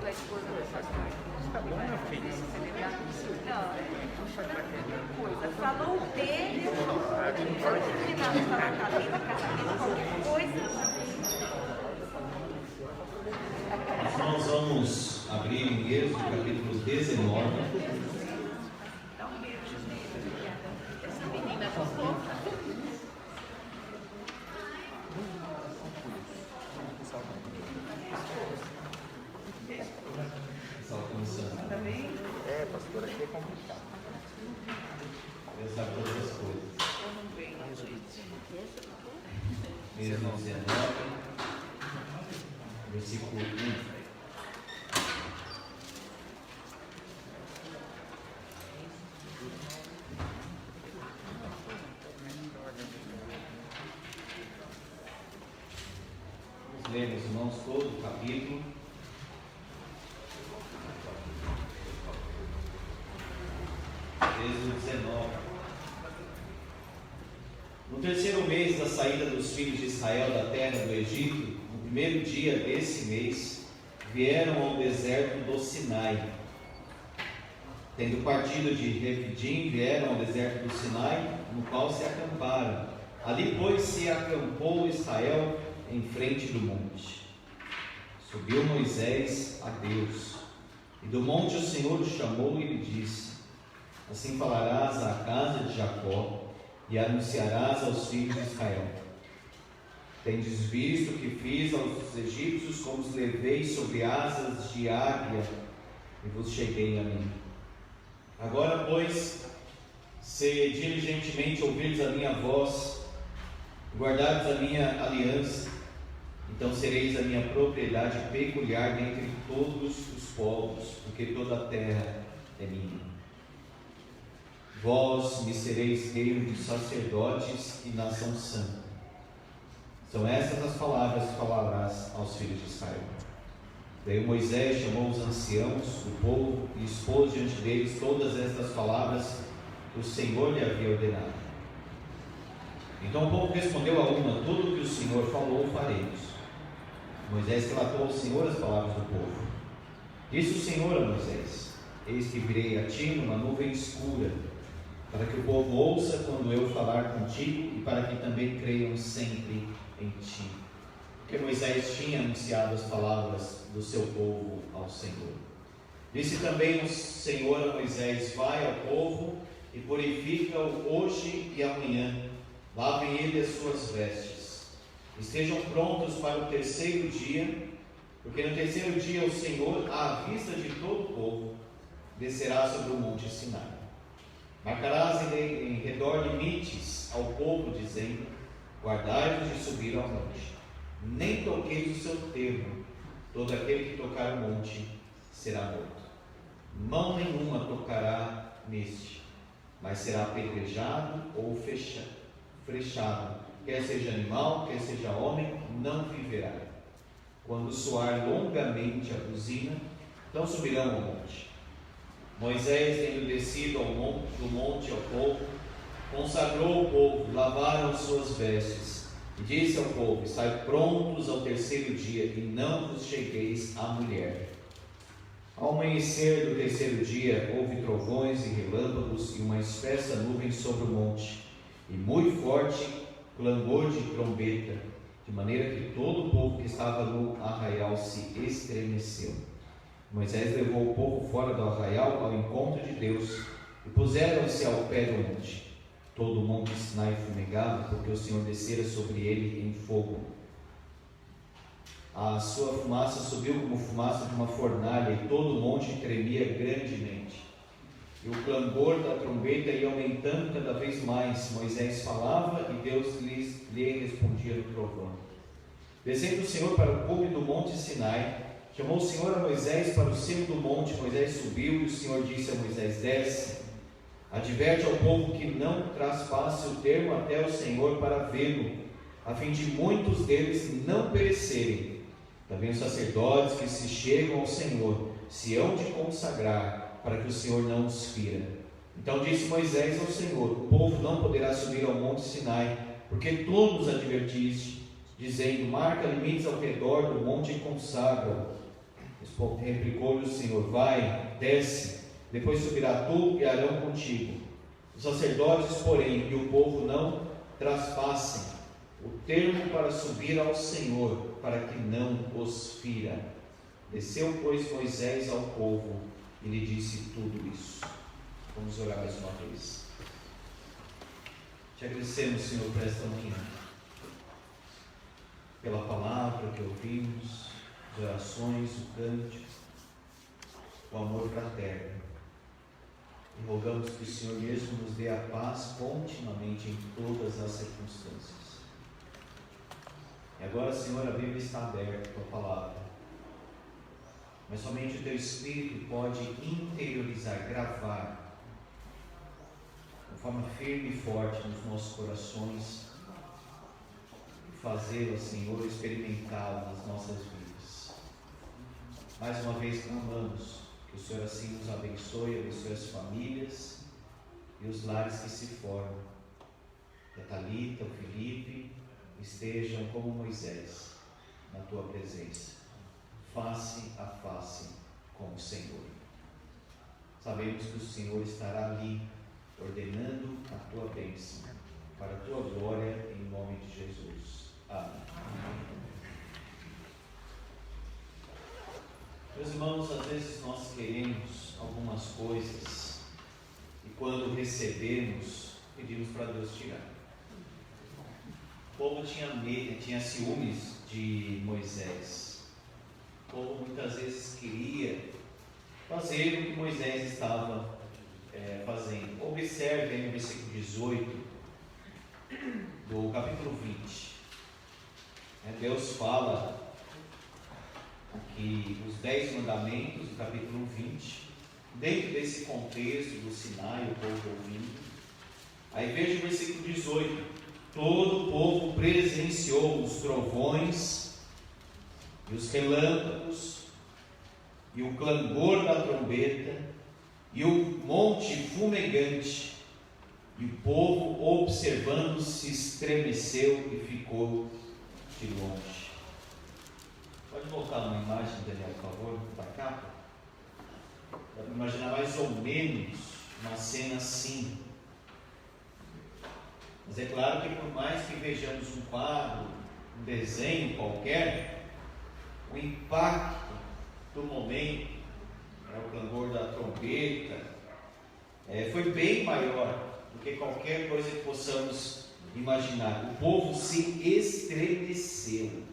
tua esposa do pastor. Tá bom, meu filho. Não, coisa. Falou dele, vamos terminar de falar cabelo, casamento, qualquer coisa. Nós vamos abrir em Êxodo capítulo 19. Dá um beijo nele. Essa menina é fofoca. É, pastor, aqui é complicado. Deus sabe todas as coisas. Eu não venho, gente. Êxodo 19, versículo 1. Lemos, irmãos, todo o capítulo. Êxodo 19. No terceiro mês da saída dos filhos de Israel da terra do Egito, no primeiro dia desse mês, vieram ao deserto do Sinai. Tendo partido de Refidim, vieram ao deserto do Sinai, no qual se acamparam. Ali, pois, se acampou Israel em frente do monte. Subiu Moisés a Deus, e do monte o Senhor o chamou e lhe disse: assim falarás à casa de Jacó e anunciarás aos filhos de Israel: tendes visto que fiz aos egípcios como os levei sobre asas de águia e vos cheguei a mim. Agora, pois, se diligentemente ouvirdes a minha voz, guardardes a minha aliança, então sereis a minha propriedade peculiar dentre todos os povos, porque toda a terra é minha. Vós me sereis reino de sacerdotes e nação santa. São estas as palavras que falarás aos filhos de Israel. Daí Moisés chamou os anciãos do povo e expôs diante deles todas estas palavras que o Senhor lhe havia ordenado. Então o povo respondeu a uma: tudo o que o Senhor falou faremos. Moisés relatou ao Senhor as palavras do povo. Disse o Senhor a Moisés: eis que virei a ti numa nuvem escura, para que o povo ouça quando eu falar contigo e para que também creiam sempre em ti. Porque Moisés tinha anunciado as palavras do seu povo ao Senhor. Disse também o Senhor a Moisés: vai ao povo e purifica-o hoje e amanhã. Lavem ele as suas vestes. Estejam prontos para o terceiro dia, porque no terceiro dia o Senhor, à vista de todo o povo, descerá sobre o monte Sinai. Marcarás em redor limites ao povo, dizendo: guardai-vos de subir ao monte. Nem toqueis o seu termo. Todo aquele que tocar o monte será morto. Mão nenhuma tocará neste, mas será apedrejado ou frechado. Quer seja animal, quer seja homem, não viverá. Quando soar longamente a buzina, então subirão ao monte. Moisés, tendo descido do monte ao povo, consagrou o povo, lavaram suas vestes, e disse ao povo: estai prontos ao terceiro dia, e não vos chegueis à mulher. Ao amanhecer do terceiro dia, houve trovões e relâmpagos, e uma espessa nuvem sobre o monte, e muito forte clangor de trombeta, de maneira que todo o povo que estava no arraial se estremeceu. Moisés levou o povo fora do arraial ao encontro de Deus, e puseram-se ao pé do monte. Todo o monte Sinai fumegava, porque o Senhor descera sobre ele em fogo. A sua fumaça subiu como fumaça de uma fornalha, e todo o monte tremia grandemente. E o clangor da trombeta ia aumentando cada vez mais. Moisés falava e Deus lhe respondia no trovão. Descendo o Senhor para o cume do monte Sinai, chamou o Senhor a Moisés para o cimo do monte. Moisés subiu e o Senhor disse a Moisés: desce, adverte ao povo que não traspasse o termo até o Senhor para vê-lo, a fim de muitos deles não perecerem. Também os sacerdotes que se chegam ao Senhor se hão de consagrar, para que o Senhor não os fira. Então disse Moisés ao Senhor: o povo não poderá subir ao monte Sinai, porque tu nos advertiste, dizendo: marca limites ao redor do monte e consagra-o. Replicou-lhe o Senhor: vai, desce, depois subirá tu e Arão contigo. Os sacerdotes, porém, e o povo não traspassem o termo para subir ao Senhor, para que não os fira. Desceu, pois, Moisés ao povo e lhe disse tudo isso. Vamos orar mais uma vez. Te agradecemos, Senhor, por esta manhã, pela palavra que ouvimos, as orações, o cântico, o amor fraterno. E rogamos que o Senhor mesmo nos dê a paz continuamente em todas as circunstâncias. E agora, Senhor, a Bíblia está aberta com a palavra, mas somente o Teu Espírito pode interiorizar, gravar, de forma firme e forte nos nossos corações, e fazê-la, Senhor, experimentá-la nas nossas vidas. Mais uma vez clamamos que o Senhor assim nos abençoe as famílias e os lares que se formam, que a Thalita, o Felipe estejam como Moisés na Tua presença, face a face com o Senhor. Sabemos que o Senhor estará ali, ordenando a Tua bênção, para a Tua glória, em nome de Jesus. Amém. Meus irmãos, às vezes nós queremos algumas coisas e quando recebemos, pedimos para Deus tirar. O povo tinha medo, tinha ciúmes de Moisés. O povo muitas vezes queria fazer o que Moisés estava fazendo. Observe aí no versículo 18 do capítulo 20. Deus fala aqui os 10 mandamentos do capítulo 20. Dentro desse contexto do Sinai, o povo ouvindo. Aí veja o versículo 18. Todo o povo presenciou os trovões e os relâmpagos e o clangor da trombeta e o monte fumegante, e o povo, observando, se estremeceu e ficou de longe. Pode voltar uma imagem, Daniel, por favor, da capa? Dá para imaginar mais ou menos uma cena assim. Mas é claro que por mais que vejamos um quadro, um desenho qualquer, o impacto do momento, o clangor da trombeta, foi bem maior do que qualquer coisa que possamos imaginar. O povo se estremeceu.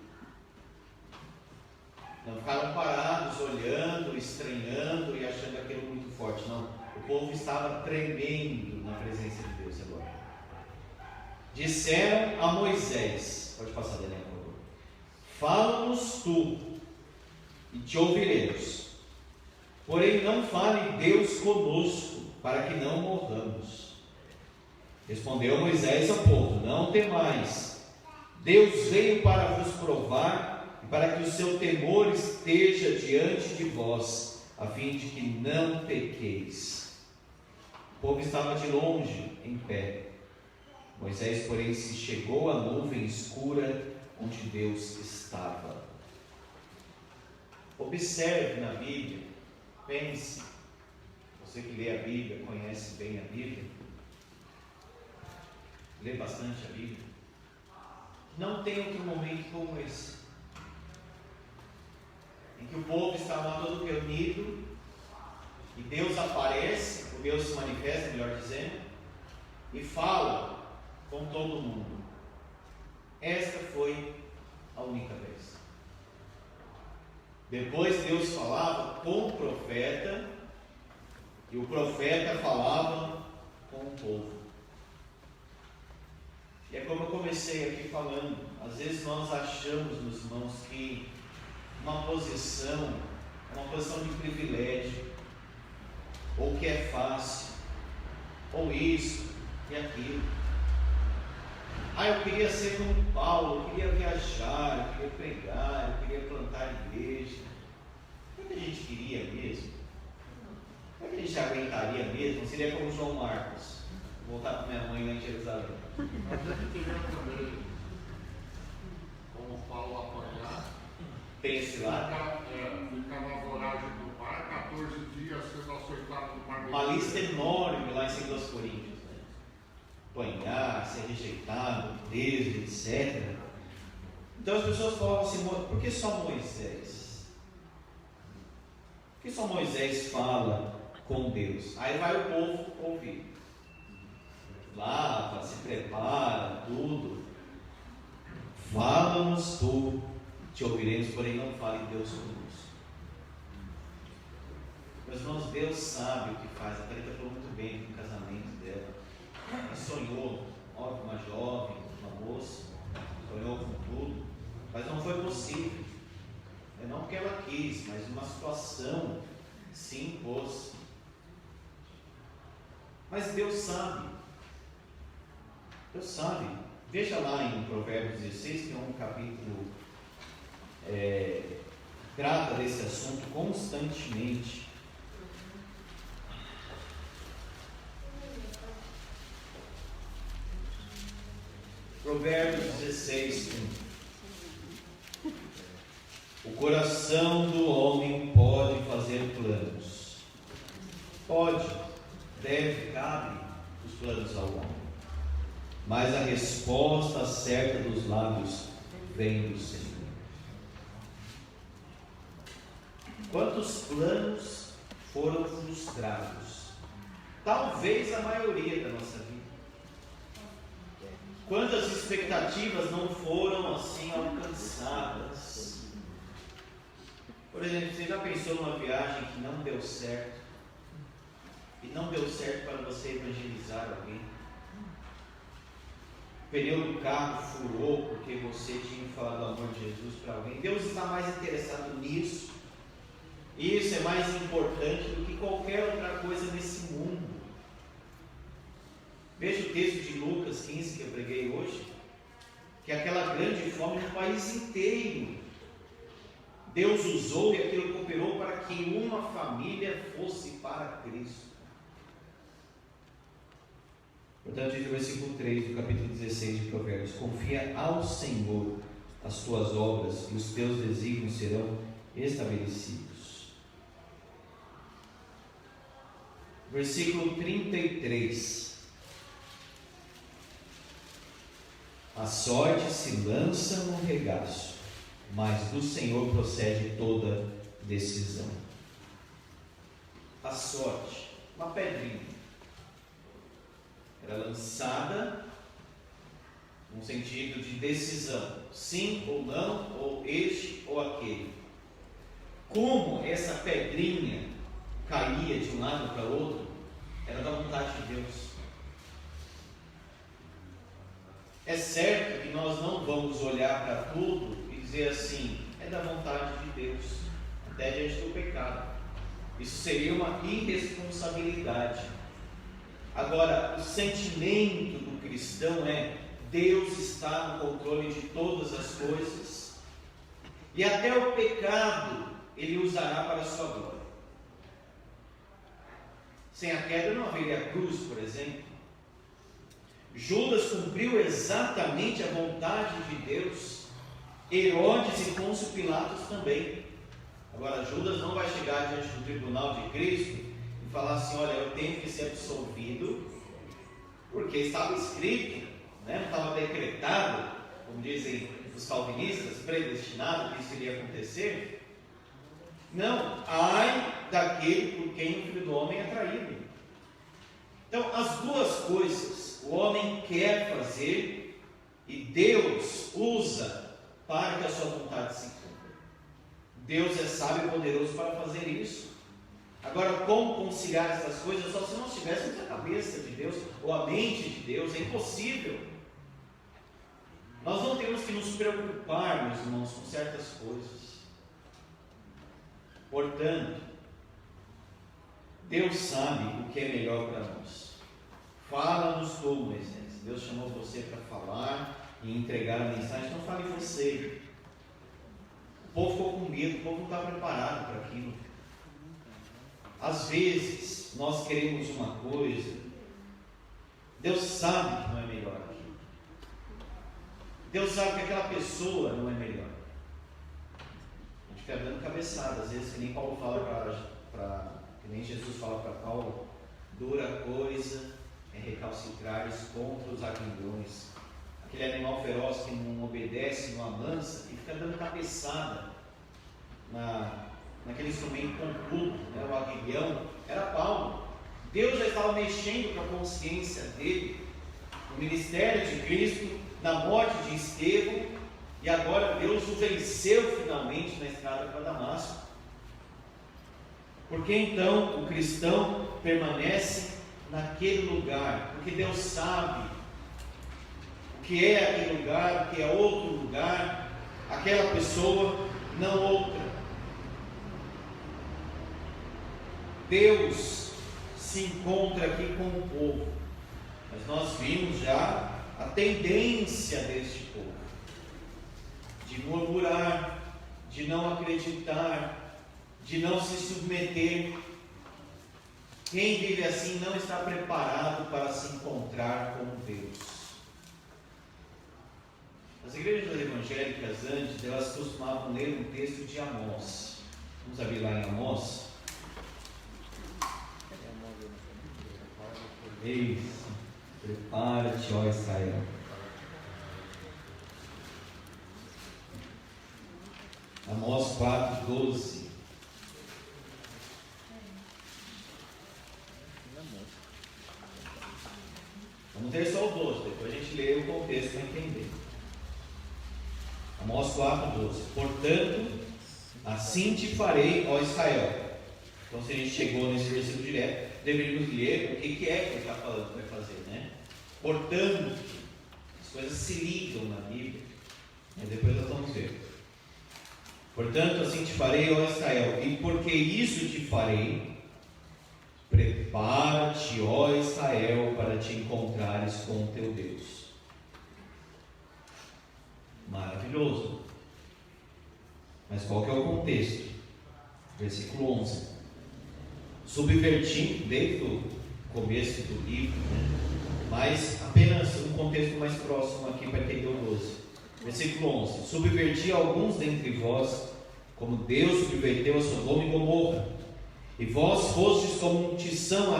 Não ficaram parados, olhando, estranhando e achando aquilo muito forte. Não, o povo estava tremendo na presença de Deus agora. Disseram a Moisés, pode passar, Daniel, por favor: fala-nos tu, e te ouviremos. Porém, não fale Deus conosco, para que não morramos. Respondeu Moisés ao povo: não temais. Deus veio para vos provar, e para que o seu temor esteja diante de vós, a fim de que não pequeis. O povo estava de longe, em pé. Moisés, porém, se chegou à nuvem escura onde Deus estava. Observe na Bíblia, pense, você que lê a Bíblia, conhece bem a Bíblia, lê bastante a Bíblia, não tem outro momento como esse, em que o povo estava todo reunido, e Deus aparece, ou Deus se manifesta, melhor dizendo, e fala com todo mundo. Esta foi a única vez. Depois Deus falava com o profeta, e o profeta falava com o povo. E é como eu comecei aqui falando, às vezes nós achamos, meus irmãos, que uma posição é uma posição de privilégio, ou que é fácil, ou isso e aquilo. Eu queria ser como Paulo, eu queria viajar, eu queria pregar, eu queria plantar igreja. O que a gente queria mesmo? O que a gente aguentaria mesmo? Seria como João Marcos, voltar com minha mãe lá em Jerusalém. Mas a gente queria também, como Paulo apanhar, Tem esse lado? ficava uma lista enorme lá em 2 Coríntios, né? Apanhar, ser rejeitado, preso, etc. Então as pessoas falavam assim: por que só Moisés? Por que só Moisés fala com Deus? Aí vai o povo ouvir. Lava, se prepara, tudo. Fala-nos tu, te ouviremos, porém não fale Deus conosco. Meus irmãos, Deus sabe o que faz. A Thalita falou muito bem no casamento dela. Ela sonhou, óbvio, uma jovem, uma moça, sonhou com tudo, mas não foi possível. Não porque ela quis, mas uma situação se impôs. Mas Deus sabe. Deus sabe. Veja lá em Provérbios 16, que é um capítulo trata desse assunto constantemente. Provérbios 16, 1. O coração do homem pode fazer planos. Pode, deve, cabe os planos ao homem. Mas a resposta certa dos lábios vem do Senhor. Quantos planos foram frustrados? Talvez a maioria da nossa vida. Quantas expectativas não foram assim alcançadas? Por exemplo, você já pensou numa viagem que não deu certo? E não deu certo para você evangelizar alguém? O pneu do carro furou porque você tinha falado do amor de Jesus para alguém. Deus está mais interessado nisso. Isso é mais importante do que qualquer outra coisa nesse mundo. Veja o texto de Lucas 15 que eu preguei hoje, que é aquela grande fome no país inteiro. Deus usou e aquilo cooperou para que uma família fosse para Cristo. Portanto, diz o versículo 3 do capítulo 16 de Provérbios: confia ao Senhor as tuas obras e os teus desígnios serão estabelecidos. Versículo 33: a sorte se lança no regaço, mas do Senhor procede toda decisão. A sorte, uma pedrinha, era lançada no sentido de decisão, sim ou não, ou este ou aquele. Como essa pedrinha caía de um lado para o outro, era da vontade de Deus. É certo que nós não vamos olhar para tudo e dizer assim: é da vontade de Deus, até diante do pecado. Isso seria uma irresponsabilidade. Agora, o sentimento do cristão é: Deus está no controle de todas as coisas, e até o pecado Ele usará para a sua glória. Sem a queda não haveria cruz, por exemplo. Judas cumpriu exatamente a vontade de Deus. Herodes e Pôncio Pilatos também. Agora, Judas não vai chegar diante do tribunal de Cristo e falar assim: olha, eu tenho que ser absolvido, porque estava escrito, não estava decretado, como dizem os calvinistas, predestinado que isso iria acontecer. Não, ai daquele por quem o Filho do Homem é traído. Então, as duas coisas o homem quer fazer e Deus usa para que a sua vontade se cumpra. Deus é sábio e poderoso para fazer isso. Agora, como conciliar essas coisas? Só se nós tivéssemos a cabeça de Deus ou a mente de Deus. É impossível. Nós não temos que nos preocupar, meus irmãos, com certas coisas. Portanto, Deus sabe o que é melhor para nós. Fala-nos tu, Moisés. Deus chamou você para falar e entregar a mensagem. Não fale você. O povo ficou com medo, o povo não está preparado para aquilo. Às vezes, nós queremos uma coisa, Deus sabe que não é melhor aquilo. Deus sabe que aquela pessoa não é melhor. A gente fica dando cabeçada, às vezes, que nem Paulo fala que nem Jesus fala para Paulo: Dura coisa é recalcitrares contra os aguilhões. Aquele animal feroz que não obedece, não amansa, e fica dando cabeçada naquele instrumento pontudo, né? O aguilhão era Paulo. Deus já estava mexendo com a consciência dele, no ministério de Cristo, na morte de Estevão, e agora Deus o venceu finalmente na estrada para Damasco. Por que então o cristão permanece naquele lugar? Porque Deus sabe o que é aquele lugar, o que é outro lugar, aquela pessoa, não outra. Deus se encontra aqui com o povo, mas nós vimos já a tendência deste povo, de murmurar, de não acreditar, de não se submeter. Quem vive assim não está preparado para se encontrar com Deus. As igrejas evangélicas antes, elas costumavam ler um texto de Amós. Vamos abrir lá em Amós. Isso. Prepara-te, ó Israel. Amós 4:12. Vamos ter só o 12, depois a gente lê o contexto para entender. Amós 4:12. Portanto, assim te farei, ó Israel. Então, se a gente chegou nesse versículo direto, deveríamos ler o que é que ele está falando que vai fazer, né? Portanto, as coisas se ligam na Bíblia, mas depois nós vamos ver. Portanto, assim te farei, ó Israel, e porque isso te farei, prepara-te, ó Israel, para te encontrares com o teu Deus. Maravilhoso. Mas qual que é o contexto? Versículo 11. Subvertindo, desde o começo do livro, né? Mas apenas um contexto mais próximo aqui para entender o 12. Versículo 11. Subverti alguns dentre vós, como Deus subverteu a Sodoma e Gomorra, e vós fostes como um tição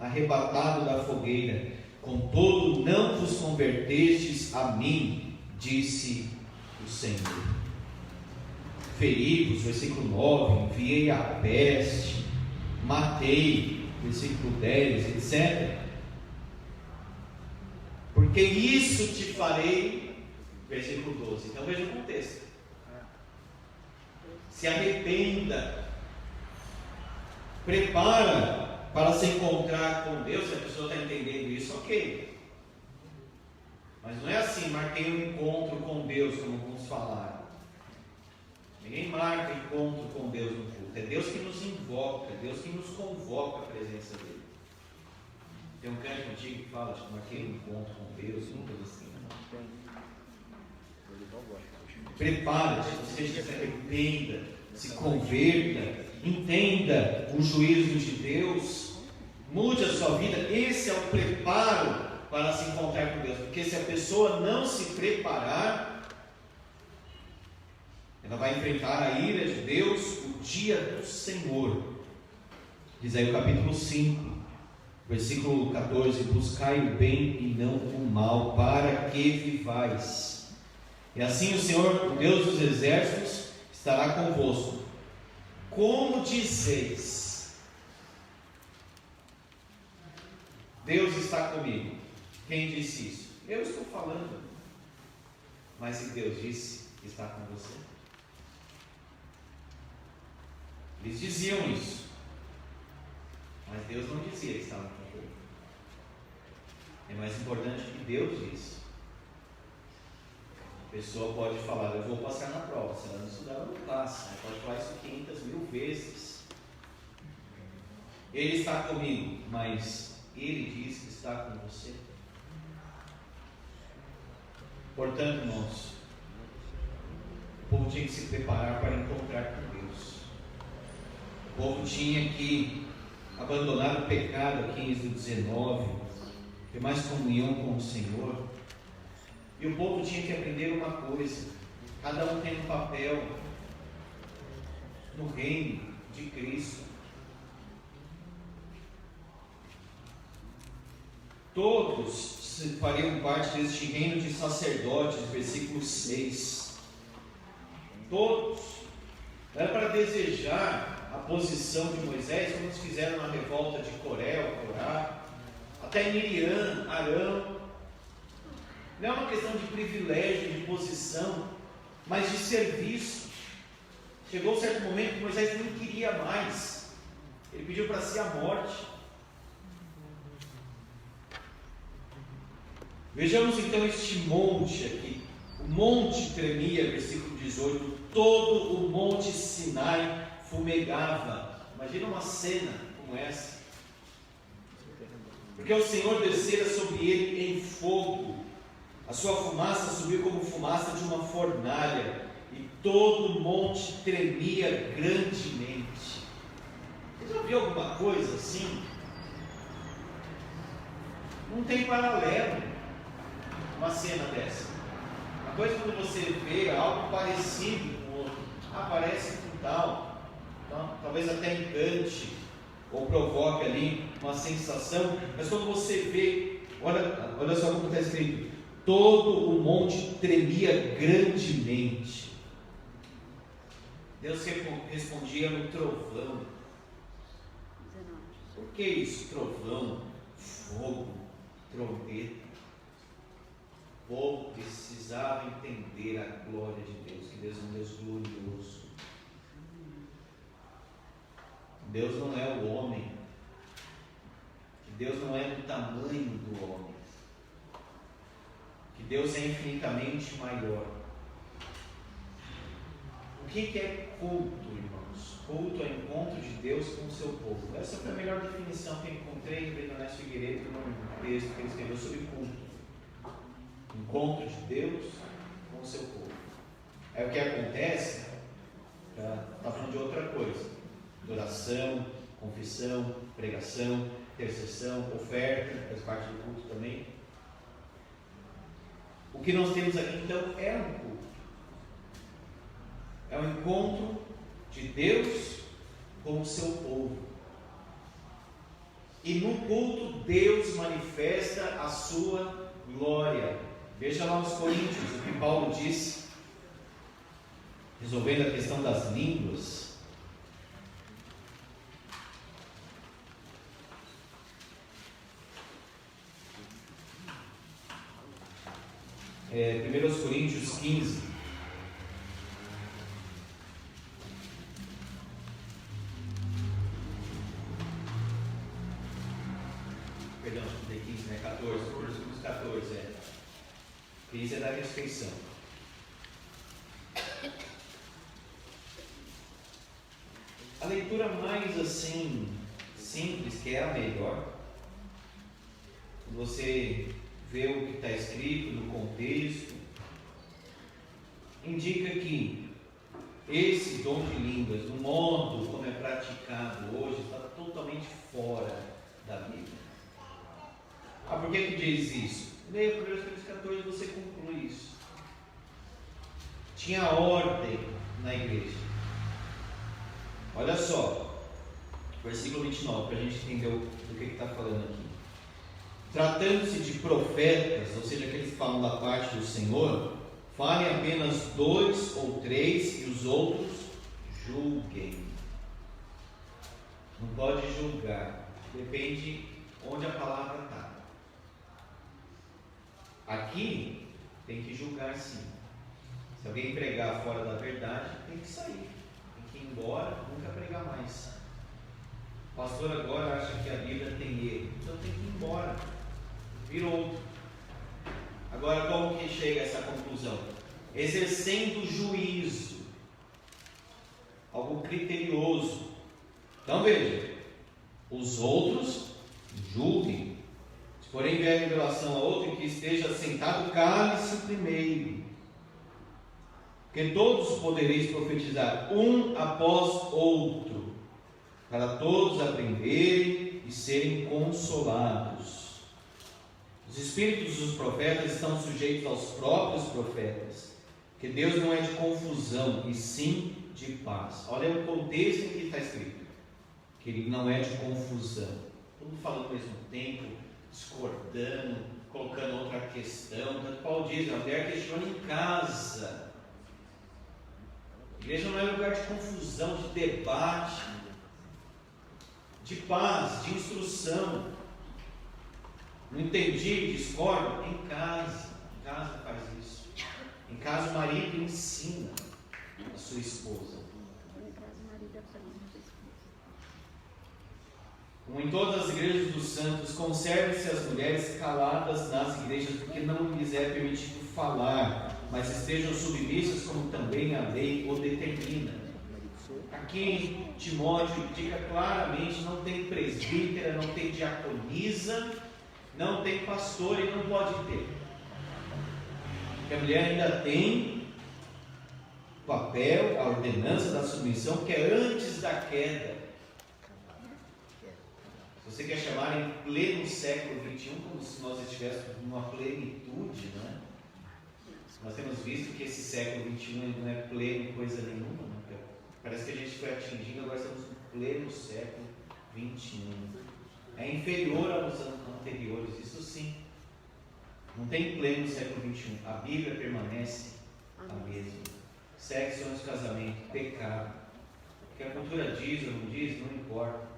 arrebatado da fogueira, contudo não vos convertestes a mim, disse o Senhor. Feri-vos, versículo 9, enviei a peste, matei, versículo 10, etc. Porque isso te farei, versículo 12. Então veja o contexto. Se arrependa, prepara para se encontrar com Deus. Se a pessoa está entendendo isso, ok. Mas não é assim, marquei um encontro com Deus, como alguns falaram. Ninguém marca encontro com Deus no culto. É Deus que nos invoca, é Deus que nos convoca à presença dele. Tem um cântico antigo que fala, tipo, marquei um encontro com Deus, nunca assim. Prepare-se, ou seja, se arrependa, se converta, entenda o juízo de Deus, mude a sua vida. Esse é o preparo para se encontrar com Deus, porque se a pessoa não se preparar, ela vai enfrentar a ira de Deus, o dia do Senhor. Diz aí o capítulo 5, versículo 14: buscai o bem e não o mal, para que vivais. E assim o Senhor, o Deus dos exércitos, estará convosco. Como dizeis, Deus está comigo. Quem disse isso? Eu estou falando. Mas se Deus disse que está com você? Eles diziam isso, mas Deus não dizia que estava com ele. É mais importante que Deus disse. A pessoa pode falar, eu vou passar na prova. Se ela não estudar, ela não passa. Ela pode falar isso 500.000 vezes. Ele está comigo, mas Ele diz que está com você. Portanto, irmãos, o povo tinha que se preparar para encontrar com Deus. O povo tinha que abandonar o pecado, aqui em Êxodo 19, ter mais comunhão com o Senhor. E o povo tinha que aprender uma coisa: cada um tem um papel no reino de Cristo. todos fariam parte deste reino de sacerdotes, versículo 6. Todos. Era para desejar a posição de Moisés, como eles fizeram na revolta de Coré, Corá, até Miriam, Arão. Não é uma questão de privilégio, de posição, mas de serviço. Chegou um certo momento que Moisés nem queria mais. Ele pediu para si a morte. Vejamos então este monte aqui. O monte tremia, versículo 18. Todo o monte Sinai fumegava. Imagina uma cena como essa. Porque o Senhor descera sobre ele em fogo. A sua fumaça subiu como fumaça de uma fornalha. E todo o monte tremia grandemente. Você já viu alguma coisa assim? Não tem paralelo uma cena dessa. Uma coisa quando você vê algo parecido com o outro, parece com tal, então, talvez até encante ou provoque ali uma sensação, mas quando você vê, olha só como está escrito: todo o monte tremia grandemente. Deus respondia no trovão. Por que isso? Trovão, fogo, trombeta. O povo precisava entender a glória de Deus, que Deus é um Deus glorioso. Deus não é o homem, que Deus não é do tamanho do homem, que Deus é infinitamente maior. O que é culto, irmãos? Culto é encontro de Deus com o seu povo. Essa foi a melhor definição que eu encontrei em Bernardo Figueiredo num texto que ele escreveu sobre culto. Encontro de Deus com o seu povo. Aí o que acontece, está falando de outra coisa: adoração, confissão, pregação, intercessão, oferta, faz parte do culto também. O que nós temos aqui então é um culto. É um encontro de Deus com o seu povo. E no culto Deus manifesta a sua glória. Veja lá nos Coríntios o que Paulo disse, resolvendo a questão das línguas. Primeiro aos Coríntios 15. Perdão, de 15, né? 14, versículos 14, 15 é da ressurreição. A leitura mais assim, simples, que é a melhor, você vê o que está escrito no contexto, indica que esse dom de línguas, no modo como é praticado hoje, está totalmente fora da Bíblia. Por que diz isso? Leia 1 Coríntios 14, você conclui isso. Tinha ordem na igreja. Olha só, versículo 29, para a gente entender do que está falando aqui. Tratando-se de profetas, ou seja, aqueles que falam da parte do Senhor, falem apenas 2 ou 3 e os outros julguem. Não pode julgar, depende onde a palavra está. Aqui tem que julgar sim. Se alguém pregar fora da verdade, tem que sair, tem que ir embora, nunca pregar mais. O pastor agora acha que a Bíblia tem erro, então tem que ir embora, vir outro. Agora, como que chega a essa conclusão? Exercendo juízo, algo criterioso. Então veja, os outros julguem. Se porém vier revelação a outro que esteja sentado, cale-se primeiro, porque todos podereis profetizar um após outro, para todos aprenderem e serem consolados. Os espíritos dos profetas estão sujeitos aos próprios profetas, que Deus não é de confusão, e sim de paz. Olha o contexto em que está escrito, que ele não é de confusão. Todo mundo falando ao mesmo tempo, discordando, colocando outra questão. Tanto Paulo diz, a mulher questiona em casa. A igreja não é lugar de confusão, de debate, de paz, de instrução. Não entendi, discordo? Em casa. Em casa faz isso. Em casa o marido ensina a sua esposa. Como em todas as igrejas dos santos, conservem-se as mulheres caladas nas igrejas, porque não lhes é permitido falar, mas estejam submissas, como também a lei o determina. Aqui em Timóteo indica claramente: não tem presbítera, não tem diaconisa, não tem pastor e não pode ter. Porque a mulher ainda tem o papel, a ordenança da submissão, que é antes da queda. Se você quer chamar em pleno século XXI, como se nós estivéssemos numa plenitude, né? Nós temos visto que esse século XXI não é pleno coisa nenhuma, né? Parece que a gente foi atingindo, agora estamos no pleno século XXI. É inferior aos anteriores, isso sim. Não tem pleno século XXI. A Bíblia permanece a mesma. Sexo antes do casamento, pecado. O que a cultura diz ou não diz, não importa.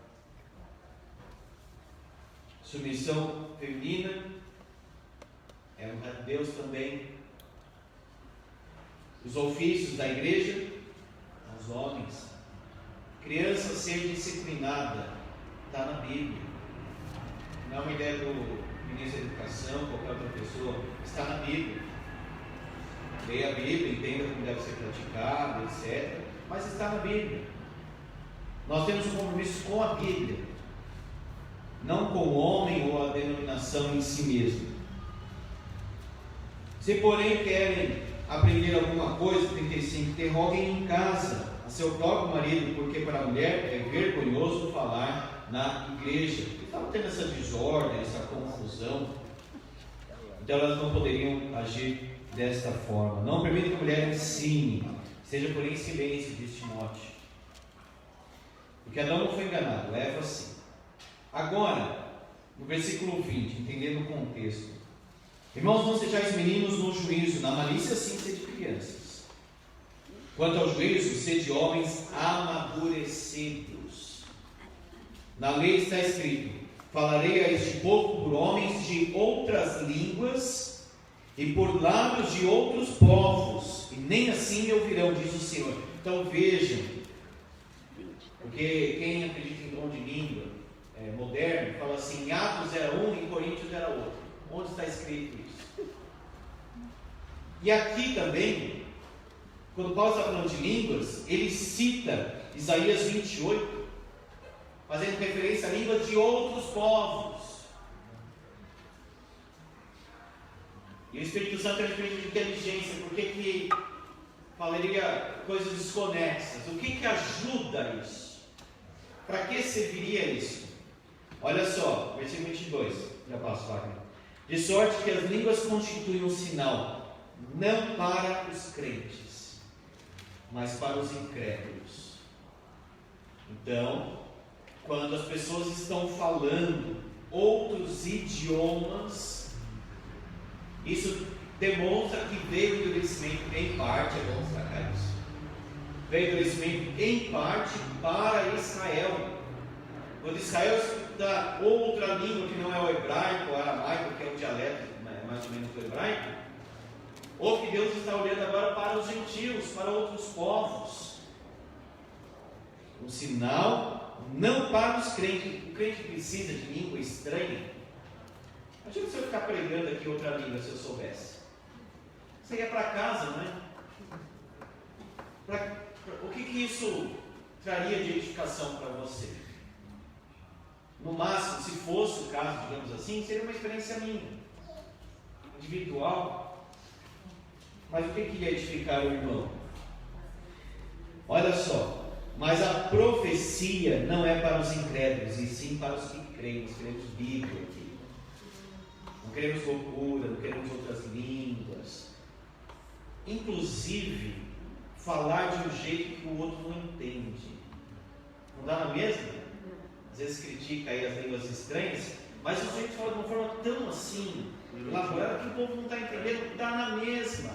Submissão feminina é honra a Deus também. Os ofícios da igreja aos homens. Criança ser disciplinada está na Bíblia. Não é uma ideia do ministro da Educação, qualquer outra pessoa. Está na Bíblia. Leia a Bíblia, entenda como deve ser praticado, etc. Mas está na Bíblia. Nós temos um compromisso com a Bíblia, não com o homem ou a denominação em si mesmo. Se porém querem aprender alguma coisa, 35, interroguem em casa a seu próprio marido, porque para a mulher é vergonhoso falar na igreja. Estava tendo essa desordem, essa confusão, então elas não poderiam agir desta forma. Não permita que a mulher ensine, seja porém em silêncio, diz Timóteo. Porque Adão não foi enganado, Eva sim. Agora, no versículo 20, entendendo o contexto: irmãos, não sejais meninos no juízo, na malícia sim sede crianças. Quanto ao juízo, sede homens amadurecidos. Na lei está escrito: falarei a este povo por homens de outras línguas e por lábios de outros povos, e nem assim me ouvirão, diz o Senhor. Então vejam, porque quem acredita em dom de língua moderno, fala assim: em Atos era um, em Coríntios era outro. Onde está escrito isso? E aqui também, quando Paulo está falando de línguas, ele cita Isaías 28, fazendo referência a línguas de outros povos. E o Espírito Santo é um espírito de inteligência. Por que falaria coisas desconexas? O que ajuda isso? Para que serviria isso? Olha só, versículo 22, já passo, Wagner. De sorte que as línguas constituem um sinal, não para os crentes, mas para os incrédulos. Então, quando as pessoas estão falando outros idiomas, isso demonstra que veio o endurecimento em parte, é bom destacar isso, veio o endurecimento em parte para Israel. Quando Israel estuda outra língua que não é o hebraico, o aramaico, que é o dialeto mais ou menos do hebraico, ou que Deus está olhando agora para os gentios, para outros povos. Um sinal não para os crentes. O crente precisa de língua estranha. Imagina se eu ficar pregando aqui outra língua, se eu soubesse. Você ia para casa, não é? O que isso traria de edificação para você? No máximo, se fosse o caso, digamos assim, seria uma experiência minha, individual. Mas o que ia edificar o irmão? Olha só, mas a profecia não é para os incrédulos, e sim para os que creem. Nós queremos Bíblia aqui. Não queremos loucura, não queremos outras línguas. Inclusive, falar de um jeito que o outro não entende. Não dá na mesma? Às vezes critica aí as línguas estranhas, Mas o jeito fala de uma forma tão assim, elaborada, que o povo não está entendendo, está na mesma.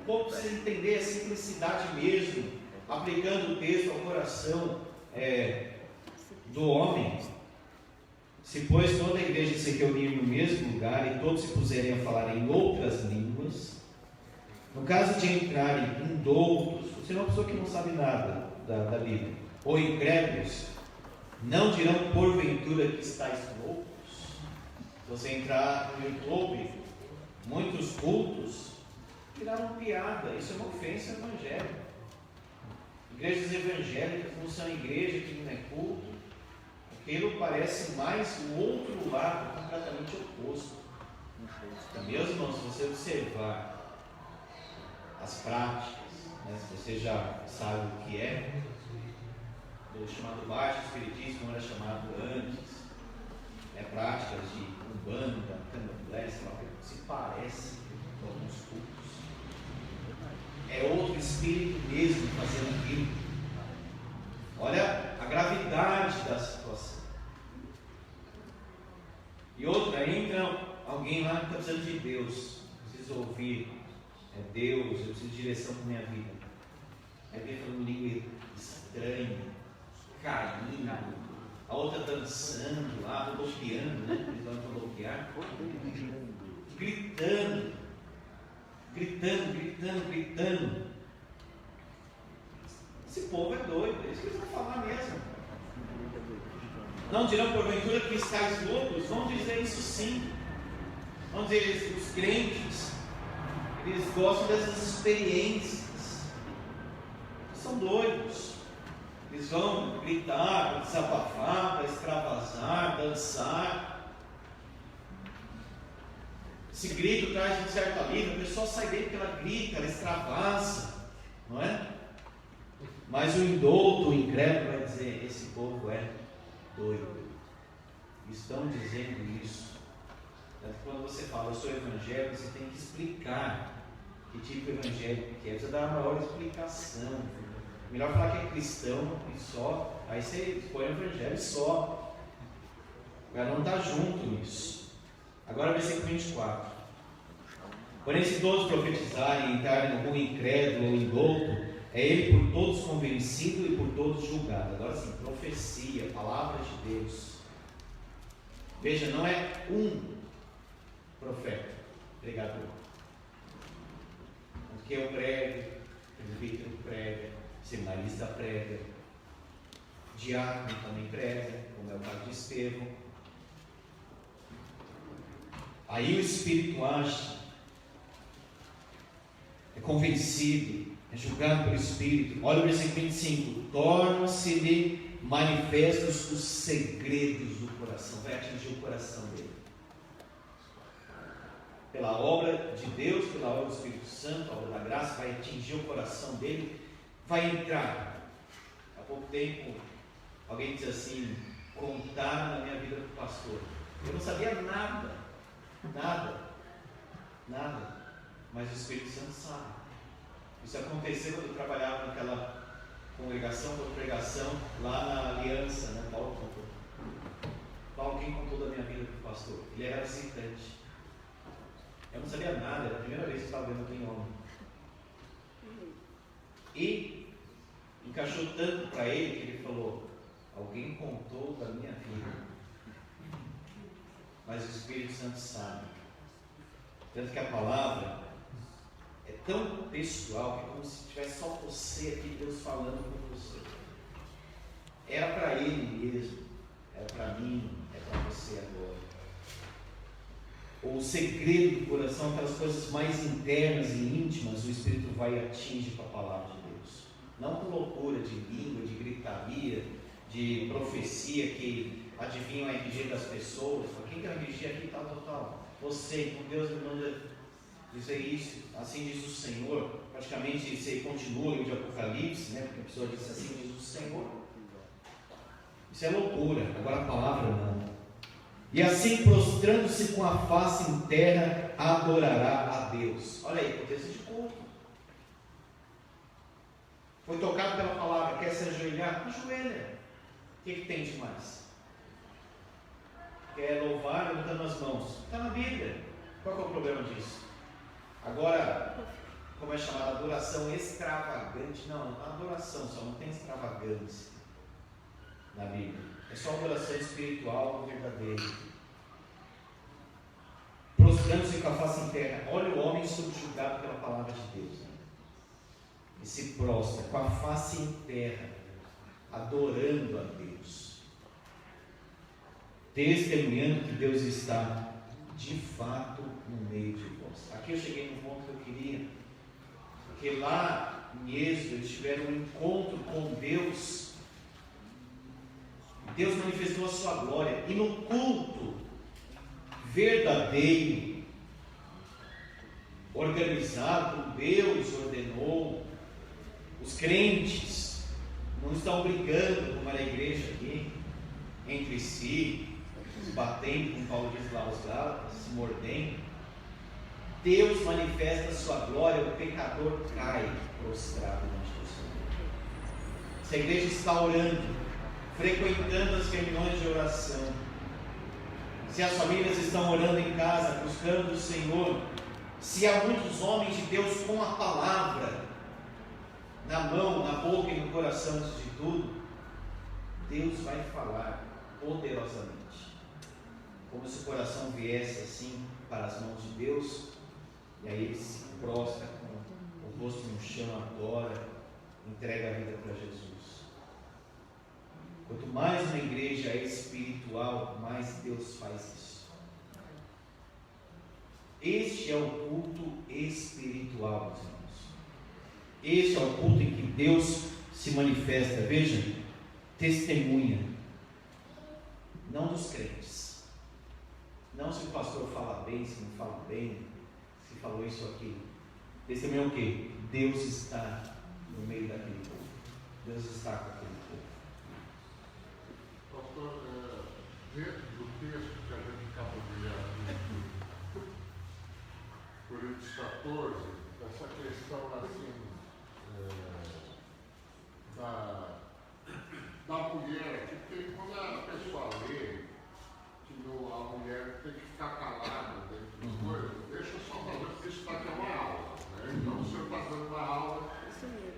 O povo precisa entender a simplicidade mesmo, aplicando o texto ao coração do homem. Se, pois, toda a igreja se reunir no mesmo lugar e todos se puserem a falar em outras línguas, no caso de entrarem indoutos, você é uma pessoa que não sabe nada da Bíblia, ou incrédulos, não dirão porventura que estáis loucos? Se você entrar no YouTube, muitos cultos tiraram piada, isso é uma ofensa ao Evangelho. Igrejas evangélicas não são igreja que não é culto. Aquilo parece mais o outro lado, completamente oposto. Então, meus irmãos, se você observar as práticas, né, se você já sabe o que é, o chamado baixo espiritismo não era chamado antes, práticas de umbanda, candomblé, se parece com alguns cultos. É outro espírito mesmo fazendo aquilo. Olha a gravidade da situação. E outra, entra alguém lá que está precisando de Deus, precisa ouvir, Deus, eu preciso de direção para a minha vida. Aí vem falando língua estranha, caindo, a outra dançando lá, rodopiando, né? Eles vão rodopiar, gritando. Esse povo é doido, é isso que eles vão falar mesmo. Não dirão porventura que estáis loucos? Vão dizer isso sim. Vão dizer, os crentes, eles gostam dessas experiências. São doidos. Eles vão gritar, desabafar, extravasar, dançar. Esse grito traz um certo alívio, a pessoa sai dele porque ela grita, ela extravasa, não é? Mas o indouto, o incrédulo vai dizer, esse povo é doido. Estão dizendo isso. Quando você fala, eu sou evangélico, você tem que explicar que tipo de evangélico que é. Você dá uma maior explicação. Melhor falar que é cristão e só. Aí você põe o evangelho só. O cara não está junto nisso. Agora versículo 24. Porém, se todos profetizarem e entrarem no mundo incrédulo ou indouto, é ele por todos convencido e por todos julgado. Agora sim, profecia, palavra de Deus. Veja, não é um profeta, pregador. Porque eu prego, presbítero prega, seminarista prega, diácono também prega, como é o caso de Estevão. Aí o Espírito age, é convencido, é julgado pelo Espírito. Olha o versículo 25. Tornam-se-lhe manifestos os segredos do coração. Vai atingir o coração dele. Pela obra de Deus, pela obra do Espírito Santo, a obra da graça, vai atingir o coração dele. Vai entrar. Há pouco tempo, alguém disse assim, contaram na minha vida do pastor. Eu não sabia nada. Mas o Espírito Santo sabe. Isso aconteceu quando eu trabalhava naquela congregação, por pregação, lá na Aliança, né? Paulo contou. Paulo, quem contou da minha vida para o pastor? Ele era visitante. Eu não sabia nada, era a primeira vez que eu estava vendo aquele homem. E encaixou tanto para ele que ele falou, alguém contou da minha vida. Mas o Espírito Santo sabe. Tanto que a palavra é tão pessoal que é como se tivesse só você aqui, Deus falando com você. Era para ele mesmo, era para mim, é para você agora. O segredo do coração, aquelas coisas mais internas e íntimas, o Espírito vai e atinge com a palavra de Deus. Não com loucura de língua, de gritaria, de profecia que adivinham a RG das pessoas. Quem que é a RG aqui, tal. Você, com Deus me manda dizer isso, assim diz o Senhor. Praticamente isso aí continua em Apocalipse, né? Porque a pessoa diz assim diz o Senhor. Isso é loucura. Agora a palavra não. E assim, prostrando-se com a face em terra, adorará a Deus. Olha aí, contexto de culto. Foi tocado pela palavra, quer se ajoelhar? Ajoelha. O que tem de mais? quer louvar levantando as mãos. Está na Bíblia. Qual que é o problema disso? Agora, como é chamada adoração extravagante? Não, adoração só, não tem extravagância na Bíblia. É só adoração espiritual verdadeira. Prostrando-se com a face em terra. Olha o homem subjugado pela palavra de Deus. Né? E se prostra com a face em terra, adorando a Deus. Testemunhando que Deus está de fato no meio de vós. Aqui eu cheguei no ponto que eu queria. Porque lá em Êxodo eles tiveram um encontro com Deus. Deus manifestou a sua glória. E no culto verdadeiro, organizado, como Deus ordenou, os crentes não estão brigando como era a igreja aqui, entre si, se batendo, como Paulo diz lá aos Gálatas, se mordendo. Deus manifesta a sua glória, o pecador cai prostrado diante do Senhor. Se a igreja está orando, frequentando as reuniões de oração, se as famílias estão orando em casa, buscando o Senhor, se há muitos homens de Deus com a palavra na mão, na boca e no coração antes de tudo, Deus vai falar poderosamente. Como se o coração viesse assim para as mãos de Deus, e aí ele se prostra com o rosto no chão, adora, entrega a vida para Jesus. Quanto mais uma igreja é espiritual, mais Deus faz isso. Este é o culto espiritual, meus irmãos. Este é o culto em que Deus se manifesta. Veja, testemunha, não dos crentes. Não se o pastor fala bem, se não fala bem, se falou isso aqui. Testemunha o quê? Deus está no meio daquele povo. Deus está com aquele povo. Pastor, dentro do texto que a gente acabou de ler aqui, Coríntios 14, essa questão assim, da mulher, que tem, quando a pessoa lê, que a mulher tem que ficar calada dentro das coisas, deixa eu só fazer, porque isso daqui é uma aula. Né? Então o senhor está dando uma aula,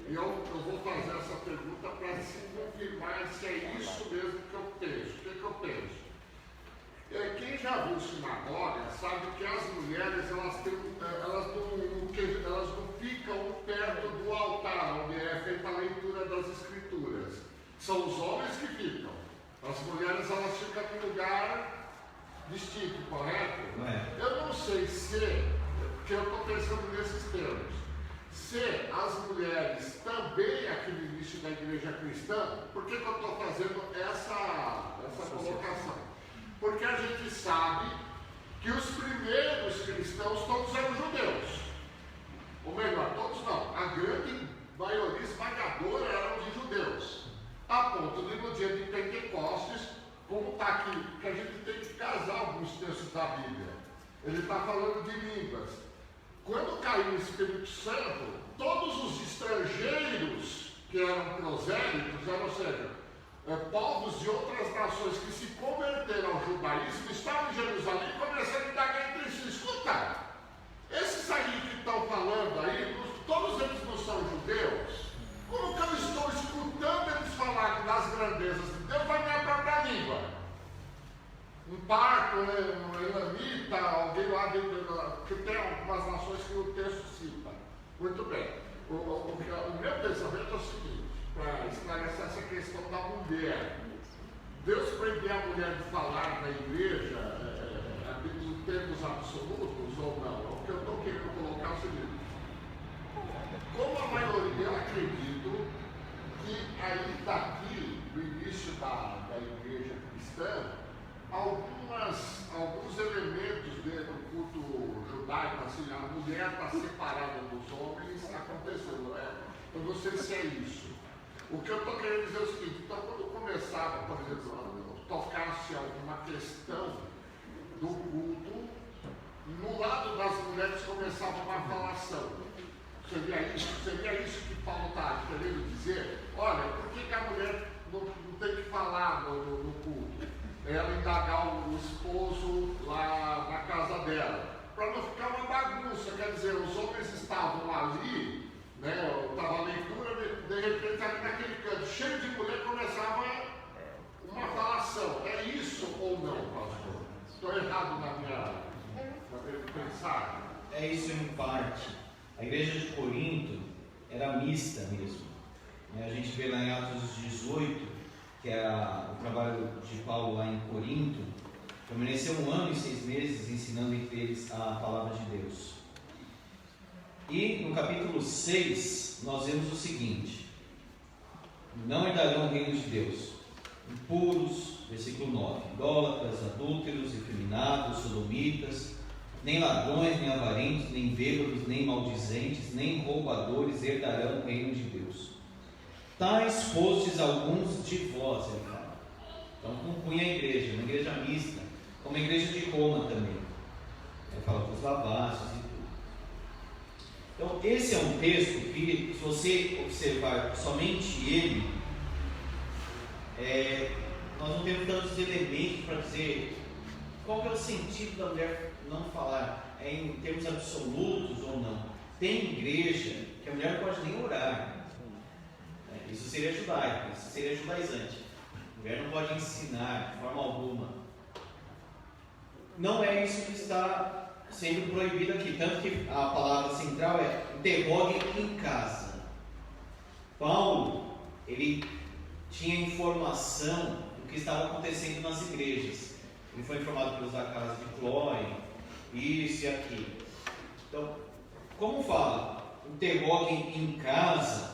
e eu vou fazer essa pergunta para se confirmar se é isso mesmo que eu penso. O que eu penso? Quem já viu sinagoga sabe que as mulheres elas não ficam perto do altar onde é feita a leitura das escrituras. São os homens que ficam. As mulheres elas ficam em lugar distinto, correto? Eu não sei se, porque eu estou pensando nesses termos, se as mulheres também aqui no início da igreja cristã, por que eu estou fazendo essa colocação? Porque a gente sabe que os primeiros cristãos todos eram judeus. Ou melhor, todos não, a grande maioria esmagadora eram de judeus. A ponto de no dia de Pentecostes, como está aqui, que a gente tem que casar alguns textos da Bíblia. Ele está falando de línguas. Quando caiu o Espírito Santo, todos os estrangeiros que eram prosélitos, ou seja, povos de outras nações que se converteram ao judaísmo, estavam em Jerusalém e começaram a indagar entre si. Escuta, esses aí que estão falando aí, todos eles não são judeus? Como que eu estou escutando eles falarem das grandezas de Deus na minha própria língua? Um parto, um elamita, alguém lá dentro, que tem algumas nações que o texto cita. Muito bem. O meu pensamento é o seguinte, para esclarecer essa questão da mulher. Deus proibia a mulher de falar na igreja em termos absolutos ou não? O que eu estou querendo colocar é o seguinte: como a maioria, eu acredito que aí daqui, no início da igreja cristã, alguns elementos do culto judaico, assim, a mulher está separada dos homens, aconteceu. Eu não sei se é isso. O que eu estou querendo dizer é o seguinte: então, quando começava, por exemplo, tocar-se alguma questão do culto, no lado das mulheres começava uma falação. Seria isso que Paulo está querendo dizer? Olha, por que a mulher não tem que falar no culto? Ela indagar o esposo. naquele canto, cheio de mulher, começava uma falação. É isso ou não, pastor? Estou errado na minha pensar? É isso em parte. A igreja de Corinto era mista mesmo. A gente vê lá em Atos 18, que é o trabalho de Paulo lá em Corinto, permaneceu 1 ano e 6 meses ensinando entre eles a palavra de Deus. E no capítulo 6, nós vemos o seguinte: não herdarão o reino de Deus impuros, versículo 9, idólatras, adúlteros, efeminados, sodomitas, nem ladrões, nem avarentos, nem bêbados, nem maldizentes, nem roubadores herdarão o reino de Deus. Tais fostes alguns de vós, ele fala. Então compunha a igreja, uma igreja mista, como a igreja de Roma também. Ele fala dos lavassos e tudo. Então esse é um texto que, se você observar somente ele, nós não temos tantos elementos para dizer qual que é o sentido da mulher não falar, em termos absolutos ou não. Tem igreja que a mulher não pode nem orar. Isso seria judaico, isso seria judaizante. A mulher não pode ensinar de forma alguma. Não é isso que está sendo proibido aqui. Tanto que a palavra central é interroguem em casa. Paulo, ele tinha informação do que estava acontecendo nas igrejas. Ele foi informado pelos da casa de Cloé, isso e aquilo. Então, como fala, interroguem em casa,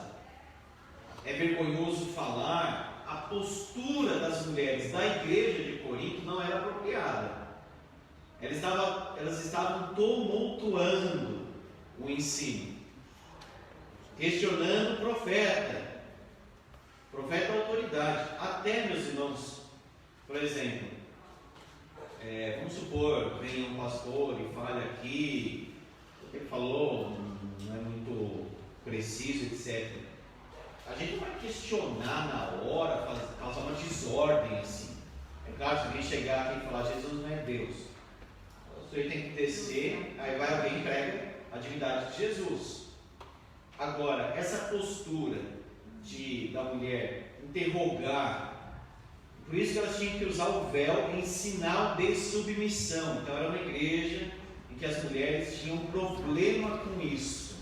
é vergonhoso falar, a postura das mulheres da igreja de Corinto não era apropriada. Elas estavam tumultuando o ensino, questionando o profeta autoridade. Até, meus irmãos, por exemplo, vamos supor, venha um pastor e fale aqui, o que ele falou não é muito preciso, etc. A gente não vai questionar na hora, causar uma desordem assim. É claro, se alguém chegar aqui e falar Jesus não é Deus, o senhor tem que descer, aí vai alguém e prega a divindade de Jesus. Agora, essa postura da mulher interrogar, por isso que elas tinham que usar o véu em sinal de submissão. Então era uma igreja em que as mulheres tinham um problema com isso.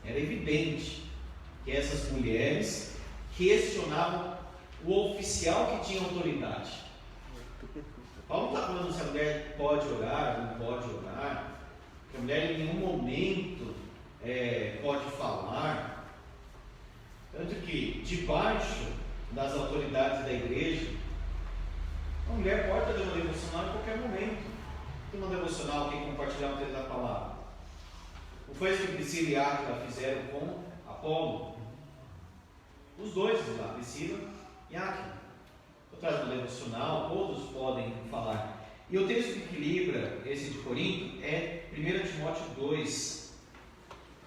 Era evidente que essas mulheres questionavam o oficial que tinha autoridade. Paulo não está falando se a mulher pode orar ou não pode orar, que a mulher em nenhum momento pode falar. Tanto que, debaixo das autoridades da igreja, a mulher pode fazer uma devocional em qualquer momento. Tem uma devocional que compartilhar o texto da palavra. Não foi isso que Priscila e Áquila fizeram com Apolo? Os dois lá, Priscila e Áquila. Eu trago uma devocional, todos podem falar. E o texto que equilibra esse de Corinto é 1 Timóteo 2.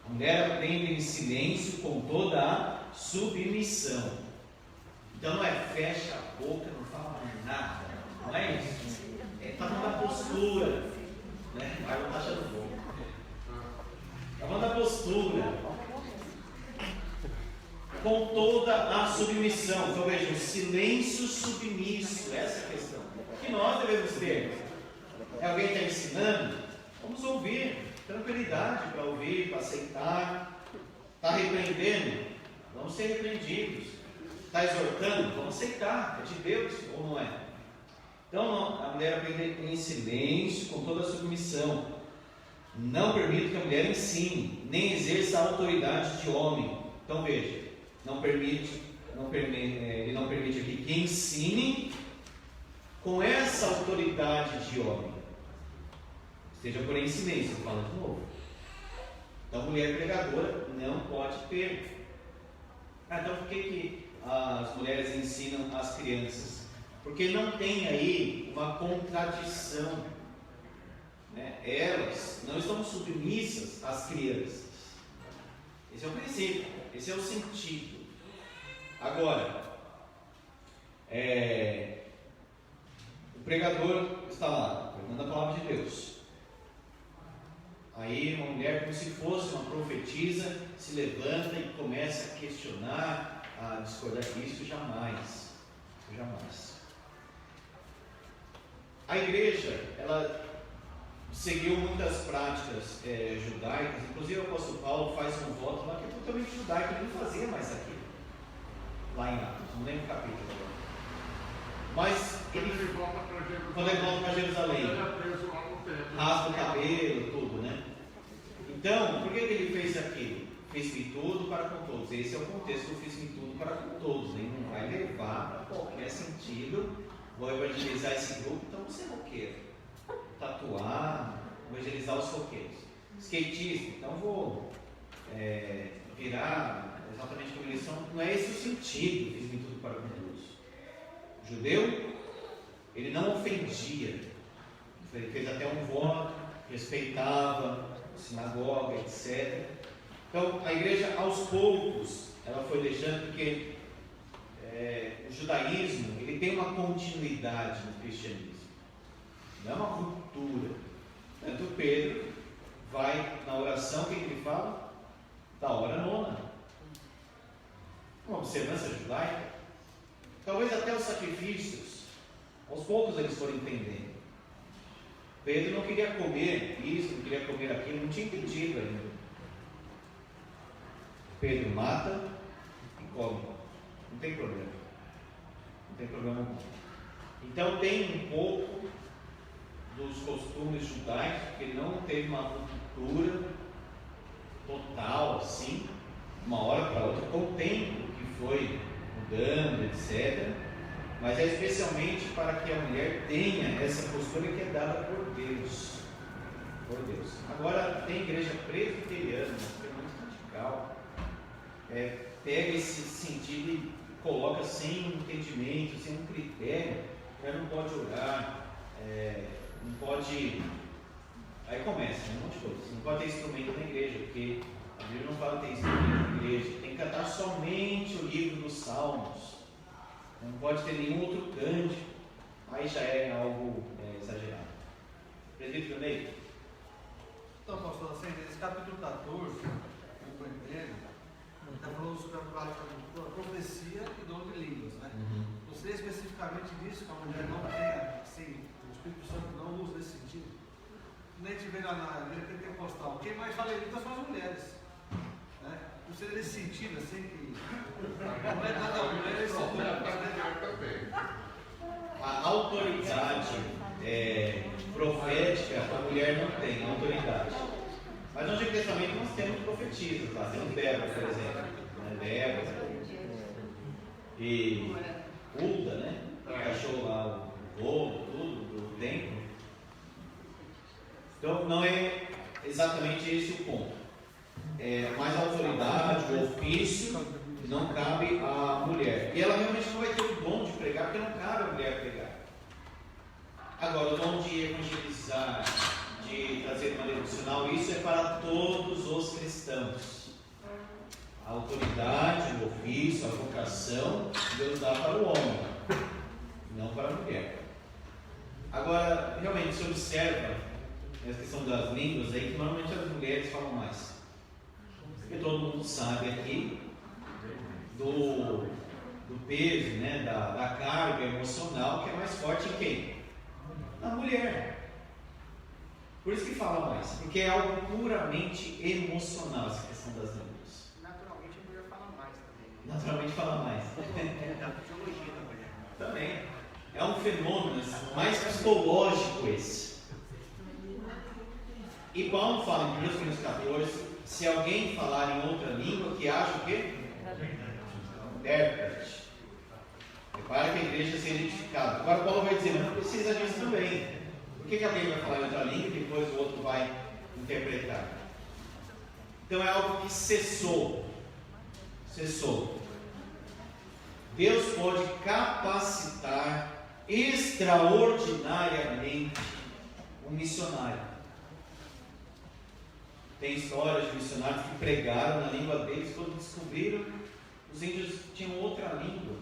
A mulher aprende em silêncio com toda a submissão. Então não é fecha a boca, não fala nada. Não é isso. Está falando da postura. Né? Vai botar taxa do fogo. Está falando da postura. Com toda a submissão. Então veja, o silêncio submisso. Essa é a questão. Que nós devemos ter. Alguém está ensinando? Vamos ouvir. Tranquilidade para ouvir, para aceitar. Está repreendendo? Vamos ser repreendidos. Está exortando? Vamos aceitar. É de Deus ou não é? Então a mulher aprende em silêncio, com toda a submissão. Não permite que a mulher ensine, nem exerça a autoridade de homem. Então veja, ele não permite aqui que ensine com essa autoridade de homem. Esteja porém em silêncio, fala de novo. Então, mulher pregadora não pode ter. Então, por que as mulheres ensinam as crianças? Porque não tem aí uma contradição. Né? Elas não estão submissas às crianças. Esse é o princípio, esse é o sentido. Agora, o pregador está lá, pregando a palavra de Deus. Aí uma mulher, como se fosse uma profetisa, se levanta e começa a questionar a discordar disso, jamais. Jamais. A igreja, ela seguiu muitas práticas judaicas, inclusive o apóstolo Paulo faz um voto lá que é totalmente judaico, ele não fazia mais aquilo, lá em Atos, não lembro o capítulo agora. Mas Quando ele volta para Jerusalém, quando ele volta para Jerusalém, ele era preso lá no templo. raspa o cabelo, tudo, né? Então, por que ele fez aquilo? Fiz-me tudo para com todos. Esse é o contexto do fiz-me tudo para com todos. Ele não vai levar para qualquer sentido. Vou evangelizar esse grupo, então você é roqueiro. Tatuar, evangelizar os roqueiros. Skatista, então vou virar exatamente como eles são. Não é esse o sentido, fiz-me tudo para com todos. O judeu, ele não ofendia. Ele fez até um voto, respeitava a sinagoga, etc. Então, a igreja, aos poucos, ela foi deixando, porque o judaísmo, ele tem uma continuidade no cristianismo, não é uma ruptura. Tanto Pedro vai na oração, o que ele fala? Da hora nona, uma observância judaica. Talvez até os sacrifícios, aos poucos eles foram entendendo. Pedro não queria comer isso, não queria comer aquilo, não tinha entendido ainda. Pedro mata e come, não tem problema, não tem problema algum. Então tem um pouco dos costumes judaicos, porque não teve uma ruptura total assim, uma hora para outra, com o tempo que foi mudando, etc. Mas é especialmente para que a mulher tenha essa postura que é dada por Deus. Por Deus. Agora, tem igreja presbiteriana, que é muito radical, pega esse sentido e coloca sem entendimento, sem um critério. Ela não pode orar, não pode. Aí começa um monte de coisa. Não pode ter instrumento na igreja, porque a Bíblia não fala ter instrumento na igreja. Tem que cantar somente o livro dos Salmos. Não pode ter nenhum outro cântico. Aí já é algo exagerado. Presbítero Ney? Então, pastor, assim, nesse capítulo 14, eu compreendo, está falando sobre a profecia e dom de línguas, né? Você especificamente disse que a mulher não tem, assim, o Espírito Santo não usa nesse sentido. Nem te vê na igreja pentecostal. Quem mais fala em línguas são as mulheres. Né? Não seria nesse sentido, assim, que não é nada a mulher, esse também. A autoridade profética, a mulher não tem autoridade. Mas no Antigo Testamento nós temos profetisas, lá temos Débora, por exemplo. Débora e Hulda, né? Que achou lá o bolo, tudo, do templo. Então não é exatamente esse o ponto. Mas a autoridade, o ofício, não cabe à mulher. E ela realmente não vai ter o dom de pregar, porque não cabe à mulher pregar. Agora, o dom de evangelizar, de trazer uma devocional, isso é para todos os cristãos. A autoridade, o ofício, a vocação, Deus dá para o homem, não para a mulher. Agora, realmente, se observa essa questão das línguas aí, que normalmente as mulheres falam mais. Porque todo mundo sabe aqui do peso, né, da carga emocional que é mais forte em quem? Na mulher. Por isso que fala mais, porque é algo puramente emocional essa questão das línguas. Naturalmente a mulher fala mais também. Naturalmente fala mais. Da fisiologia da mulher. Também. É um fenômeno mais psicológico esse. E Paulo fala em 1 Coríntios 14, se alguém falar em outra língua, que haja o quê? Intérprete. Prepara que a igreja seja edificada. Agora Paulo vai dizer, mas não precisa disso também. Por que alguém vai falar em outra língua e depois o outro vai interpretar? Então é algo que cessou. Cessou. Deus pode capacitar extraordinariamente um missionário. Tem histórias de missionários que pregaram na língua deles, quando descobriram, os índios tinham outra língua.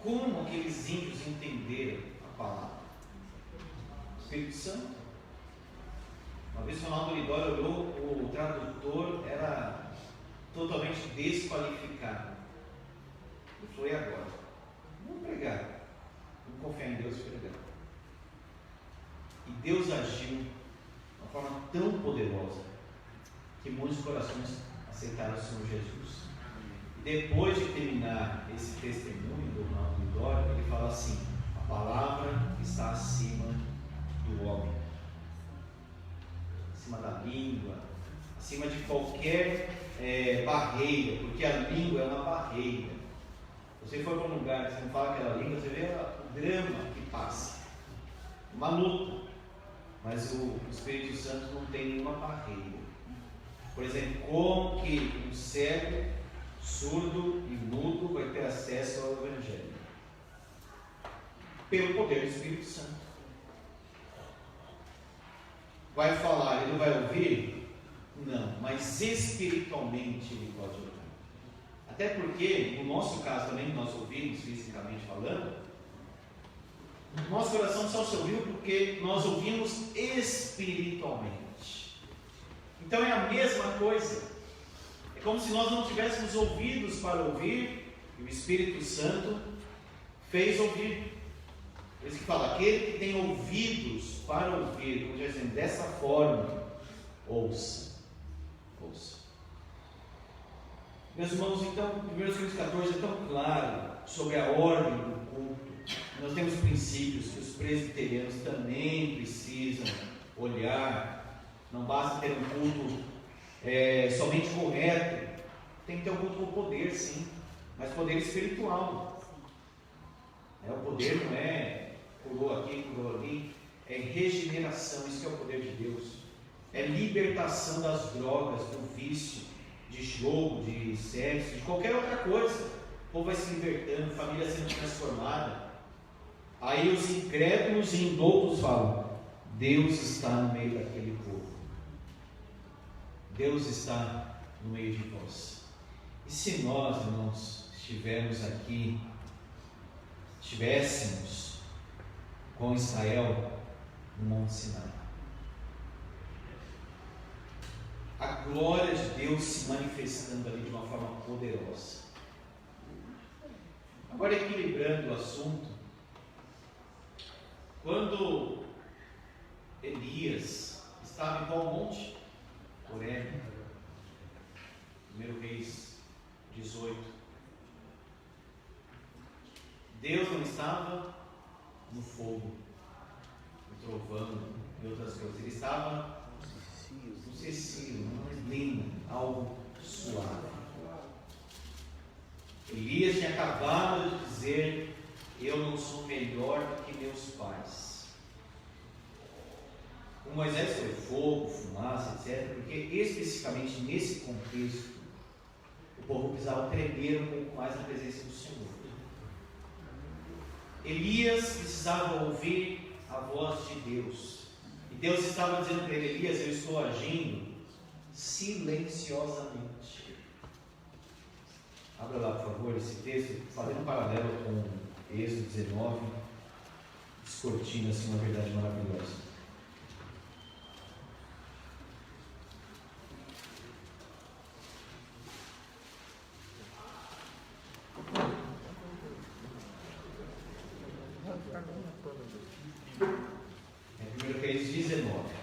Como aqueles índios entenderam a palavra? O Espírito Santo. Uma vez o Ronaldo Lidório olhou, o tradutor era totalmente desqualificado. Ele falou: e agora? Vamos pregar. Vamos confiar em Deus e pregar. E Deus agiu de uma forma tão poderosa que muitos corações aceitaram o Senhor Jesus. E depois de terminar esse testemunho do Ronaldo Lidório, ele fala assim: a palavra está acima do homem, acima da língua, acima de qualquer barreira, porque a língua é uma barreira. Você for para um lugar que você não fala aquela língua, você vê o drama que passa, uma luta. Mas o Espírito Santo não tem nenhuma barreira. Por exemplo, como que um cego, surdo e mudo vai ter acesso ao Evangelho? Pelo poder do Espírito Santo. Vai falar, ele não vai ouvir? Não, mas espiritualmente ele pode ouvir. Até porque, no nosso caso também, nós ouvimos fisicamente falando, nosso coração só se ouviu porque nós ouvimos espiritualmente. Então é a mesma coisa. É como se nós não tivéssemos ouvidos para ouvir, e o Espírito Santo fez ouvir. Por isso que fala, aquele que tem ouvidos para ouvir, como já dizendo, dessa forma, ouça. Ouça. Meus irmãos, então, 1 Coríntios 14 é tão claro sobre a ordem do culto. Nós temos princípios que os presbiterianos também precisam olhar. Não basta ter um culto somente correto. Tem que ter um culto com poder, sim, mas poder espiritual. O poder não é curou aqui, curou ali. É regeneração, isso que é o poder de Deus. É libertação das drogas, do vício, de jogo, de sexo, de qualquer outra coisa. O povo vai se libertando, família sendo transformada. Aí os incrédulos e indoutos falam: Deus está no meio daquele povo. Deus está no meio de vós. E se nós, irmãos, estivéssemos com Israel no Monte Sinai, a glória de Deus se manifestando ali de uma forma poderosa. Agora, equilibrando o assunto, quando Elias estava em qual monte? Horebe, 1 Reis 18. Deus não estava no fogo, no trovão e outras coisas. Ele estava no cecílio, numa neblina, algo suave. Elias tinha acabado de dizer: eu não sou melhor do que meus pais. O Moisés foi fogo, fumaça, etc. Porque especificamente nesse contexto o povo precisava tremer um pouco mais na presença do Senhor. Elias precisava ouvir a voz de Deus. E Deus estava dizendo para ele: Elias, eu estou agindo silenciosamente. Abra lá, por favor, esse texto, fazendo um paralelo com Êxodo 19, discutindo assim uma verdade maravilhosa. É 1 Reis 19.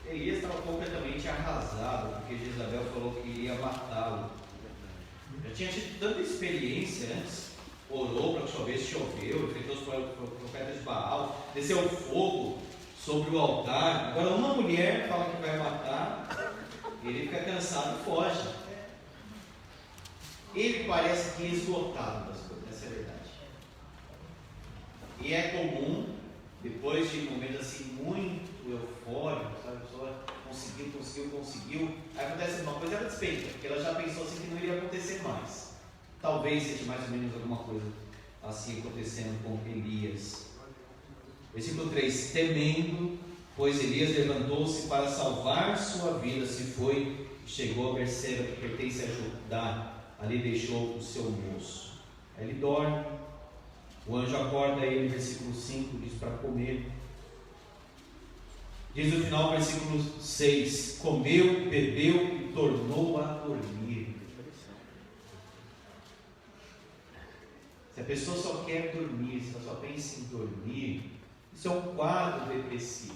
Elias estava completamente arrasado, porque Jezabel falou que iria matá-lo. Já tinha tido tanta experiência antes, orou para que chovesse, choveu, enfrentou os profetas de Baal, desceu fogo sobre o altar. Agora uma mulher fala que vai matar, ele fica cansado e foge. Ele parece que esgotado das coisas, essa é a verdade. E é comum, depois de momentos assim muito eufóricos, sabe? A pessoa conseguiu. Aí acontece uma coisa, ela despeita, porque ela já pensou assim que não iria acontecer mais. Talvez seja mais ou menos alguma coisa assim acontecendo com Elias. Versículo 3: temendo, pois Elias levantou-se para salvar sua vida, se foi e chegou a Berseba, que pertence a Judá. Ali deixou o seu moço. Aí ele dorme. O anjo acorda ele, versículo 5, diz para comer. Diz no final, versículo 6: comeu, bebeu e tornou a dormir. Se a pessoa só quer dormir, se ela só pensa em dormir, isso é um quadro depressivo.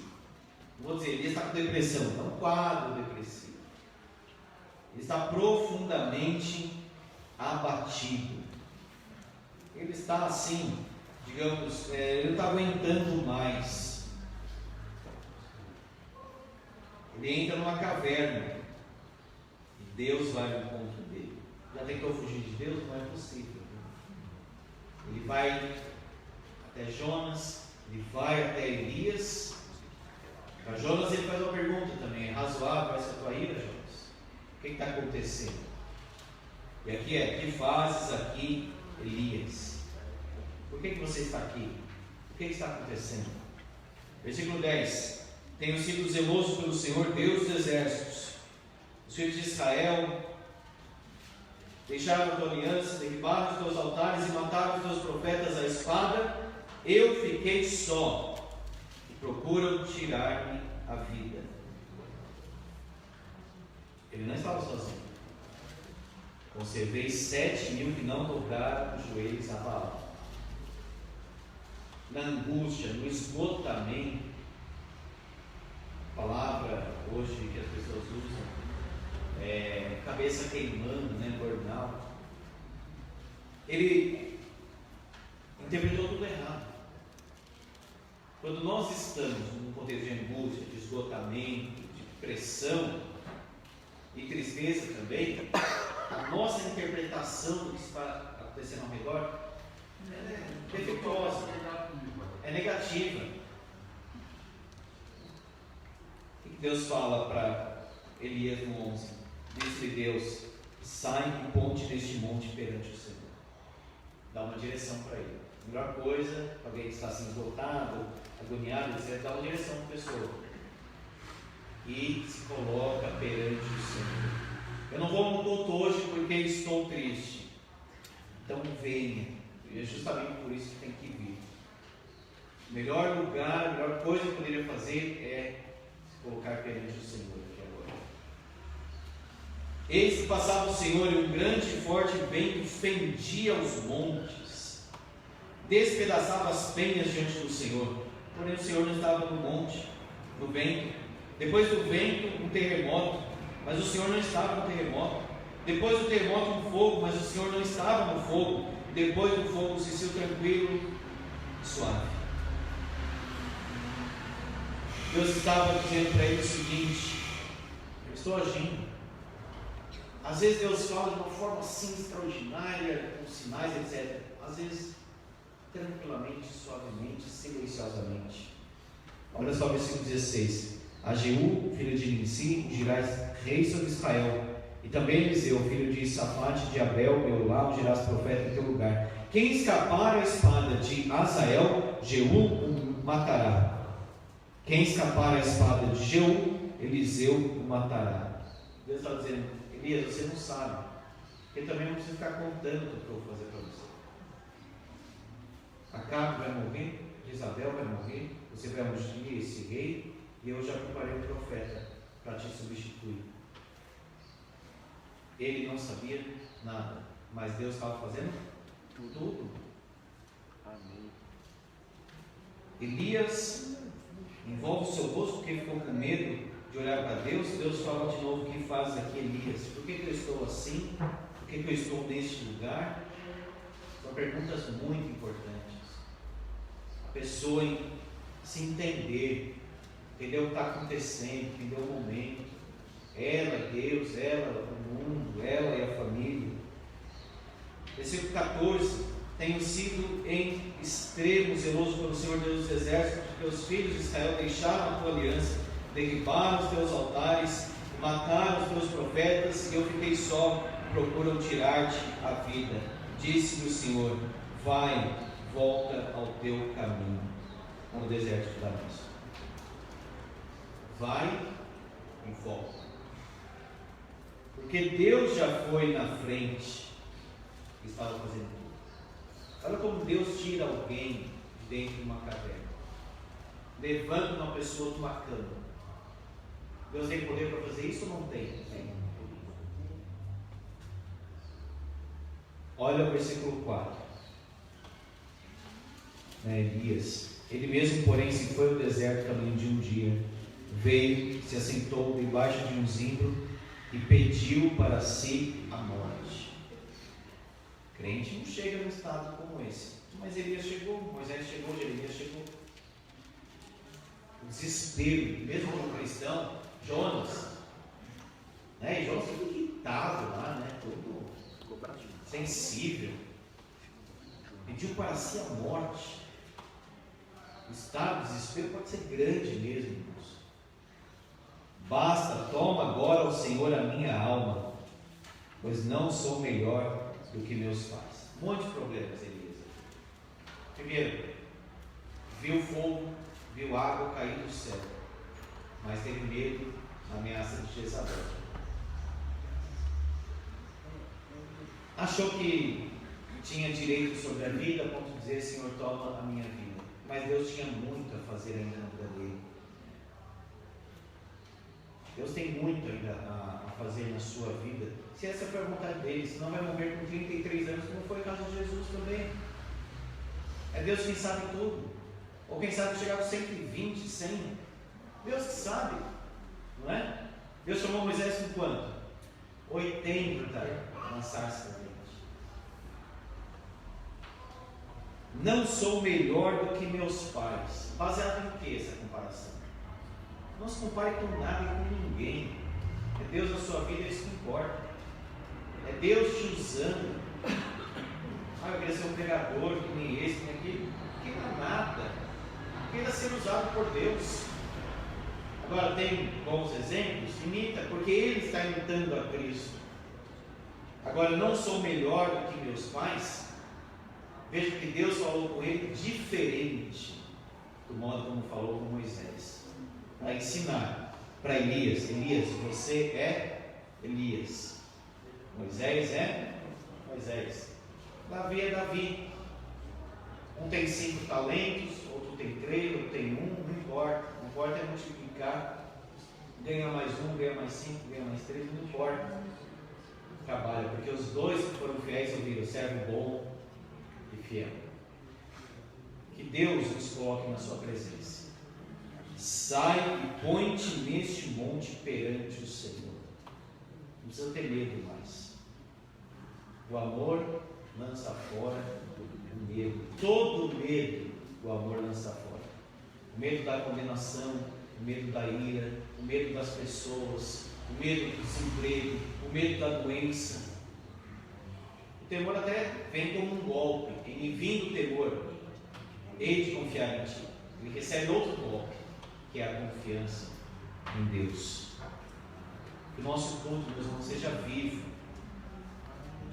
Não vou dizer, ele está com depressão, é um quadro depressivo. Ele está profundamente abatido. Ele está assim, digamos, ele não está aguentando mais. Ele entra numa caverna e Deus vai ao encontro dele. Já tentou fugir de Deus? Não é possível. Ele vai até Jonas, ele vai até Elias. Para Jonas ele faz uma pergunta também: é razoável essa tua ira, Jonas? O que está acontecendo? E aqui é: que fazes aqui, Elias? Por que você está aqui? O que está acontecendo? Versículo 10: tenho sido zeloso pelo Senhor, Deus dos exércitos. Os filhos de Israel deixaram a tua aliança, derribaram os teus altares e mataram os teus profetas à espada. Eu fiquei só e procuram tirar-me a vida. Ele não estava sozinho. Conservei 7.000 que não dobraram os joelhos a Baal. Na angústia, no esgotamento, a palavra hoje que as pessoas usam, cabeça queimando, burnout. Ele interpretou tudo errado. Quando nós estamos num contexto de angústia, de esgotamento, de pressão e tristeza também, a nossa interpretação do que está acontecendo ao redor é defeituosa, é negativa. O que Deus fala para Elias no 11? Disse-lhe Deus: sai e ponte deste monte perante o Senhor. Dá uma direção para ele. A melhor coisa, alguém que está assim esgotado, agoniado, etc., dá uma direção para a pessoa e se coloca perante o Senhor. Eu não vou no culto hoje porque estou triste. Então venha. E é justamente por isso que tem que vir. O melhor lugar, a melhor coisa que eu poderia fazer é se colocar perante o Senhor aqui agora. Eis que passava o Senhor e um grande e forte vento fendia os montes, despedaçava as penhas diante do Senhor. Porém o Senhor não estava no monte, no vento. Depois do vento, um terremoto, mas o Senhor não estava no terremoto. Depois do terremoto, um fogo, mas o Senhor não estava no fogo. Depois do fogo, um cicio tranquilo e suave. Deus estava dizendo para ele o seguinte: eu estou agindo. Às vezes Deus fala de uma forma assim extraordinária, com sinais, etc. Às vezes tranquilamente, suavemente, silenciosamente. Olha só o versículo 16: a Jeú, filho de Nimsi, ungirás rei sobre Israel, e também Eliseu, filho de Safate, de Abel, meu lado, ungirás profeta em teu lugar. Quem escapar à espada de Azael, Jeú o matará. Quem escapar à espada de Jeú, Eliseu o matará. Deus está dizendo: Elias, você não sabe, porque também não precisa ficar contando o que eu vou fazer para você. Acabe vai morrer, Jezabel vai morrer, você vai ungir esse rei, e eu já preparei um profeta para te substituir. Ele não sabia nada, mas Deus estava fazendo tudo. Amém. Elias envolve o seu rosto porque ficou com medo de olhar para Deus. Deus fala de novo: o que faz aqui, Elias? Por que eu estou assim? Por que eu estou neste lugar? São perguntas muito importantes. A pessoa se entender o que está acontecendo, entender o momento. Ela é Deus, ela o mundo, ela e a família. Versículo 14: tenho sido em extremo zeloso pelo Senhor Deus dos exércitos, porque os filhos de Israel deixaram a tua aliança, derribaram os teus altares, mataram os teus profetas, e eu fiquei só, procuram tirar-te a vida. Disse-me o Senhor: vai, volta ao teu caminho, no deserto de Damasco. Vai e volta. Porque Deus já foi na frente e estava fazendo tudo. Olha como Deus tira alguém de dentro de uma caverna, levanta uma pessoa de uma cama, Deus tem poder para fazer isso ou não tem? Tem. Olha o versículo 4. Elias. Ele mesmo, porém, se foi ao deserto caminho de um dia. Veio, se assentou debaixo de um zimbro e pediu para si a morte. Crente não chega num estado como esse. Mas Elias chegou, Moisés chegou, Jeremias chegou. O desespero, mesmo como cristão, Jonas. E Jonas ficou irritado lá, todo sensível. Pediu para si a morte. O estado de desespero pode ser grande mesmo, irmãos. Basta, toma agora ao Senhor a minha alma, pois não sou melhor do que meus pais. Um monte de problemas, Elias. Primeiro, viu fogo, viu água cair do céu, mas teve medo da ameaça de Jezabel. Achou que tinha direito sobre a vida, a ponto de dizer: Senhor, toma a minha vida. Mas Deus tinha muito a fazer ainda na vida dele. Deus tem muito ainda a fazer na sua vida. Se essa foi a vontade dele, senão vai morrer com 33 anos, como foi o caso de Jesus também. É Deus quem sabe tudo. Ou quem sabe chegar com 120, 100. Deus que sabe, não é? Deus chamou Moisés com quanto? 80 na sarça ardente. Não sou melhor do que meus pais. Baseado em que essa comparação? Não se compare com nada e com ninguém. É Deus na sua vida, é isso que importa. É Deus te usando. Eu queria ser um pregador, que nem esse, que nem aquele. Que não é nada. Queira ser usado por Deus. Agora, tem bons exemplos? Imita, porque ele está imitando a Cristo. Agora, não sou melhor do que meus pais. Veja que Deus falou com ele diferente do modo como falou com Moisés. Para ensinar para Elias: Elias, você é Elias. Moisés é Moisés. Davi é Davi. Um tem 5 talentos, outro tem 3, outro tem 1, não importa. Não importa é multiplicar. Ganha mais 1, ganha mais 5, ganha mais 3, não importa. Trabalha, porque os dois que foram fiéis ouviram: servo bom e fiel. Que Deus nos coloque na sua presença. Sai e põe-te neste monte perante o Senhor. Não precisa ter medo mais. O amor lança fora o medo. Todo medo o amor lança fora. O medo da condenação, o medo da ira, o medo das pessoas, o medo do desemprego, o medo da doença. O temor até vem como um golpe. Em vindo o temor, hei de confiar em ti. Ele recebe outro golpe, que é a confiança em Deus. Que o nosso culto, meus irmãos, seja vivo,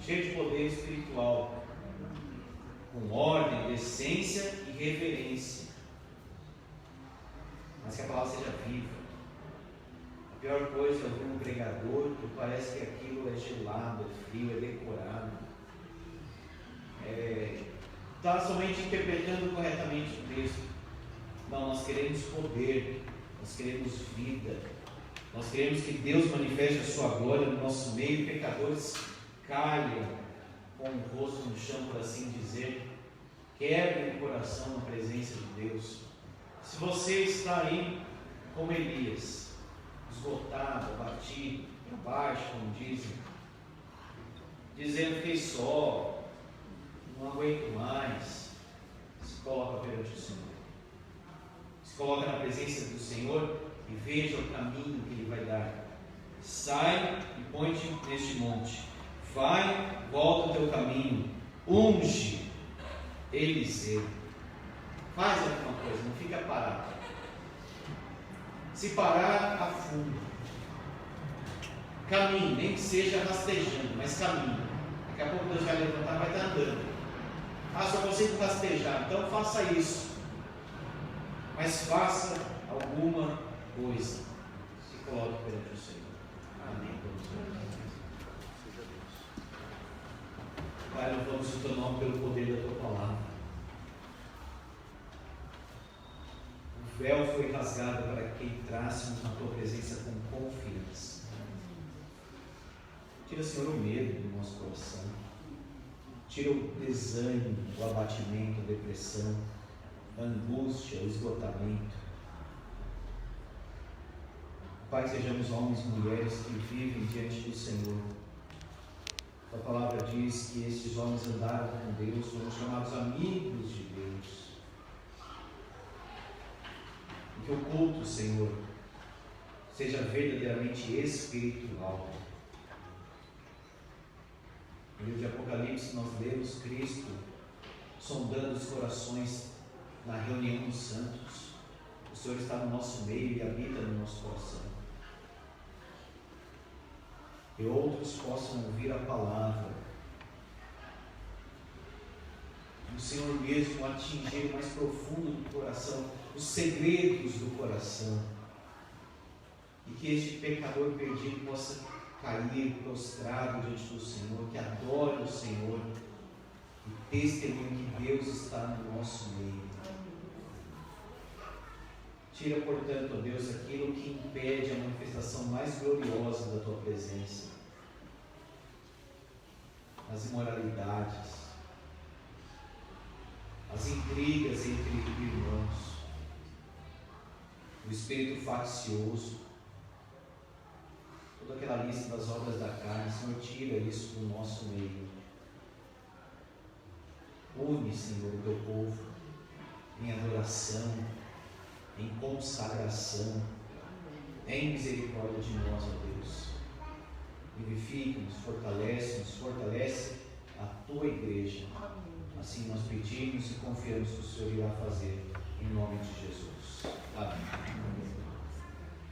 cheio de poder espiritual, com ordem, decência e reverência, mas que a palavra seja viva. A pior coisa é ouvir um pregador que parece que aquilo é gelado, é frio, é decorado, está somente interpretando corretamente o texto. Não, nós queremos poder, nós queremos vida, nós queremos que Deus manifeste a sua glória no nosso meio. Pecadores caiam com o rosto no chão, por assim dizer, quebrem o coração na presença de Deus. Se você está aí como Elias, esgotado, abatido, para baixo, como dizem, dizendo: fiquei só, não aguento mais, se coloca perante o Senhor. Se coloca na presença do Senhor e veja o caminho que Ele vai dar. Sai e põe-te neste monte. Vai, volta o teu caminho. Unge Eliseu. Faz alguma coisa, não fica parado. Se parar, afunda. Caminhe, nem que seja rastejando, mas caminhe. Daqui a pouco Deus vai levantar, vai estar andando. Só consigo rastejar, então faça isso. Mas faça alguma coisa. Se coloque perante o Senhor. Amém. Pai, louvamos o teu nome pelo poder da tua palavra. véu foi rasgado para que entrássemos na tua presença com confiança. Tira, Senhor, o medo do nosso coração. Tira o desânimo, o abatimento, a depressão, a angústia, o esgotamento. Pai, sejamos homens e mulheres que vivem diante do Senhor. A palavra diz que estes homens andaram com Deus, foram chamados amigos de Deus. E que o culto, Senhor, seja verdadeiramente espiritual. No livro de Apocalipse nós lemos Cristo sondando os corações na reunião dos santos. O Senhor está no nosso meio e habita no nosso coração. E outros possam ouvir a palavra. O Senhor mesmo atingir o mais profundo do coração, os segredos do coração. E que este pecador perdido possa cair prostrado diante do Senhor, que adore o Senhor e testemunhe que Deus está no nosso meio. Tira, portanto, ó Deus, aquilo que impede a manifestação mais gloriosa da Tua presença. As imoralidades, as intrigas entre irmãos, o espírito faccioso, toda aquela lista das obras da carne. Senhor, tira isso do nosso meio. Une, Senhor, o Teu povo em adoração, em consagração, em misericórdia de nós, ó Deus. Vivifica-nos, fortalece a Tua igreja. Assim nós pedimos e confiamos que o Senhor irá fazer, em nome de Jesus. Amém.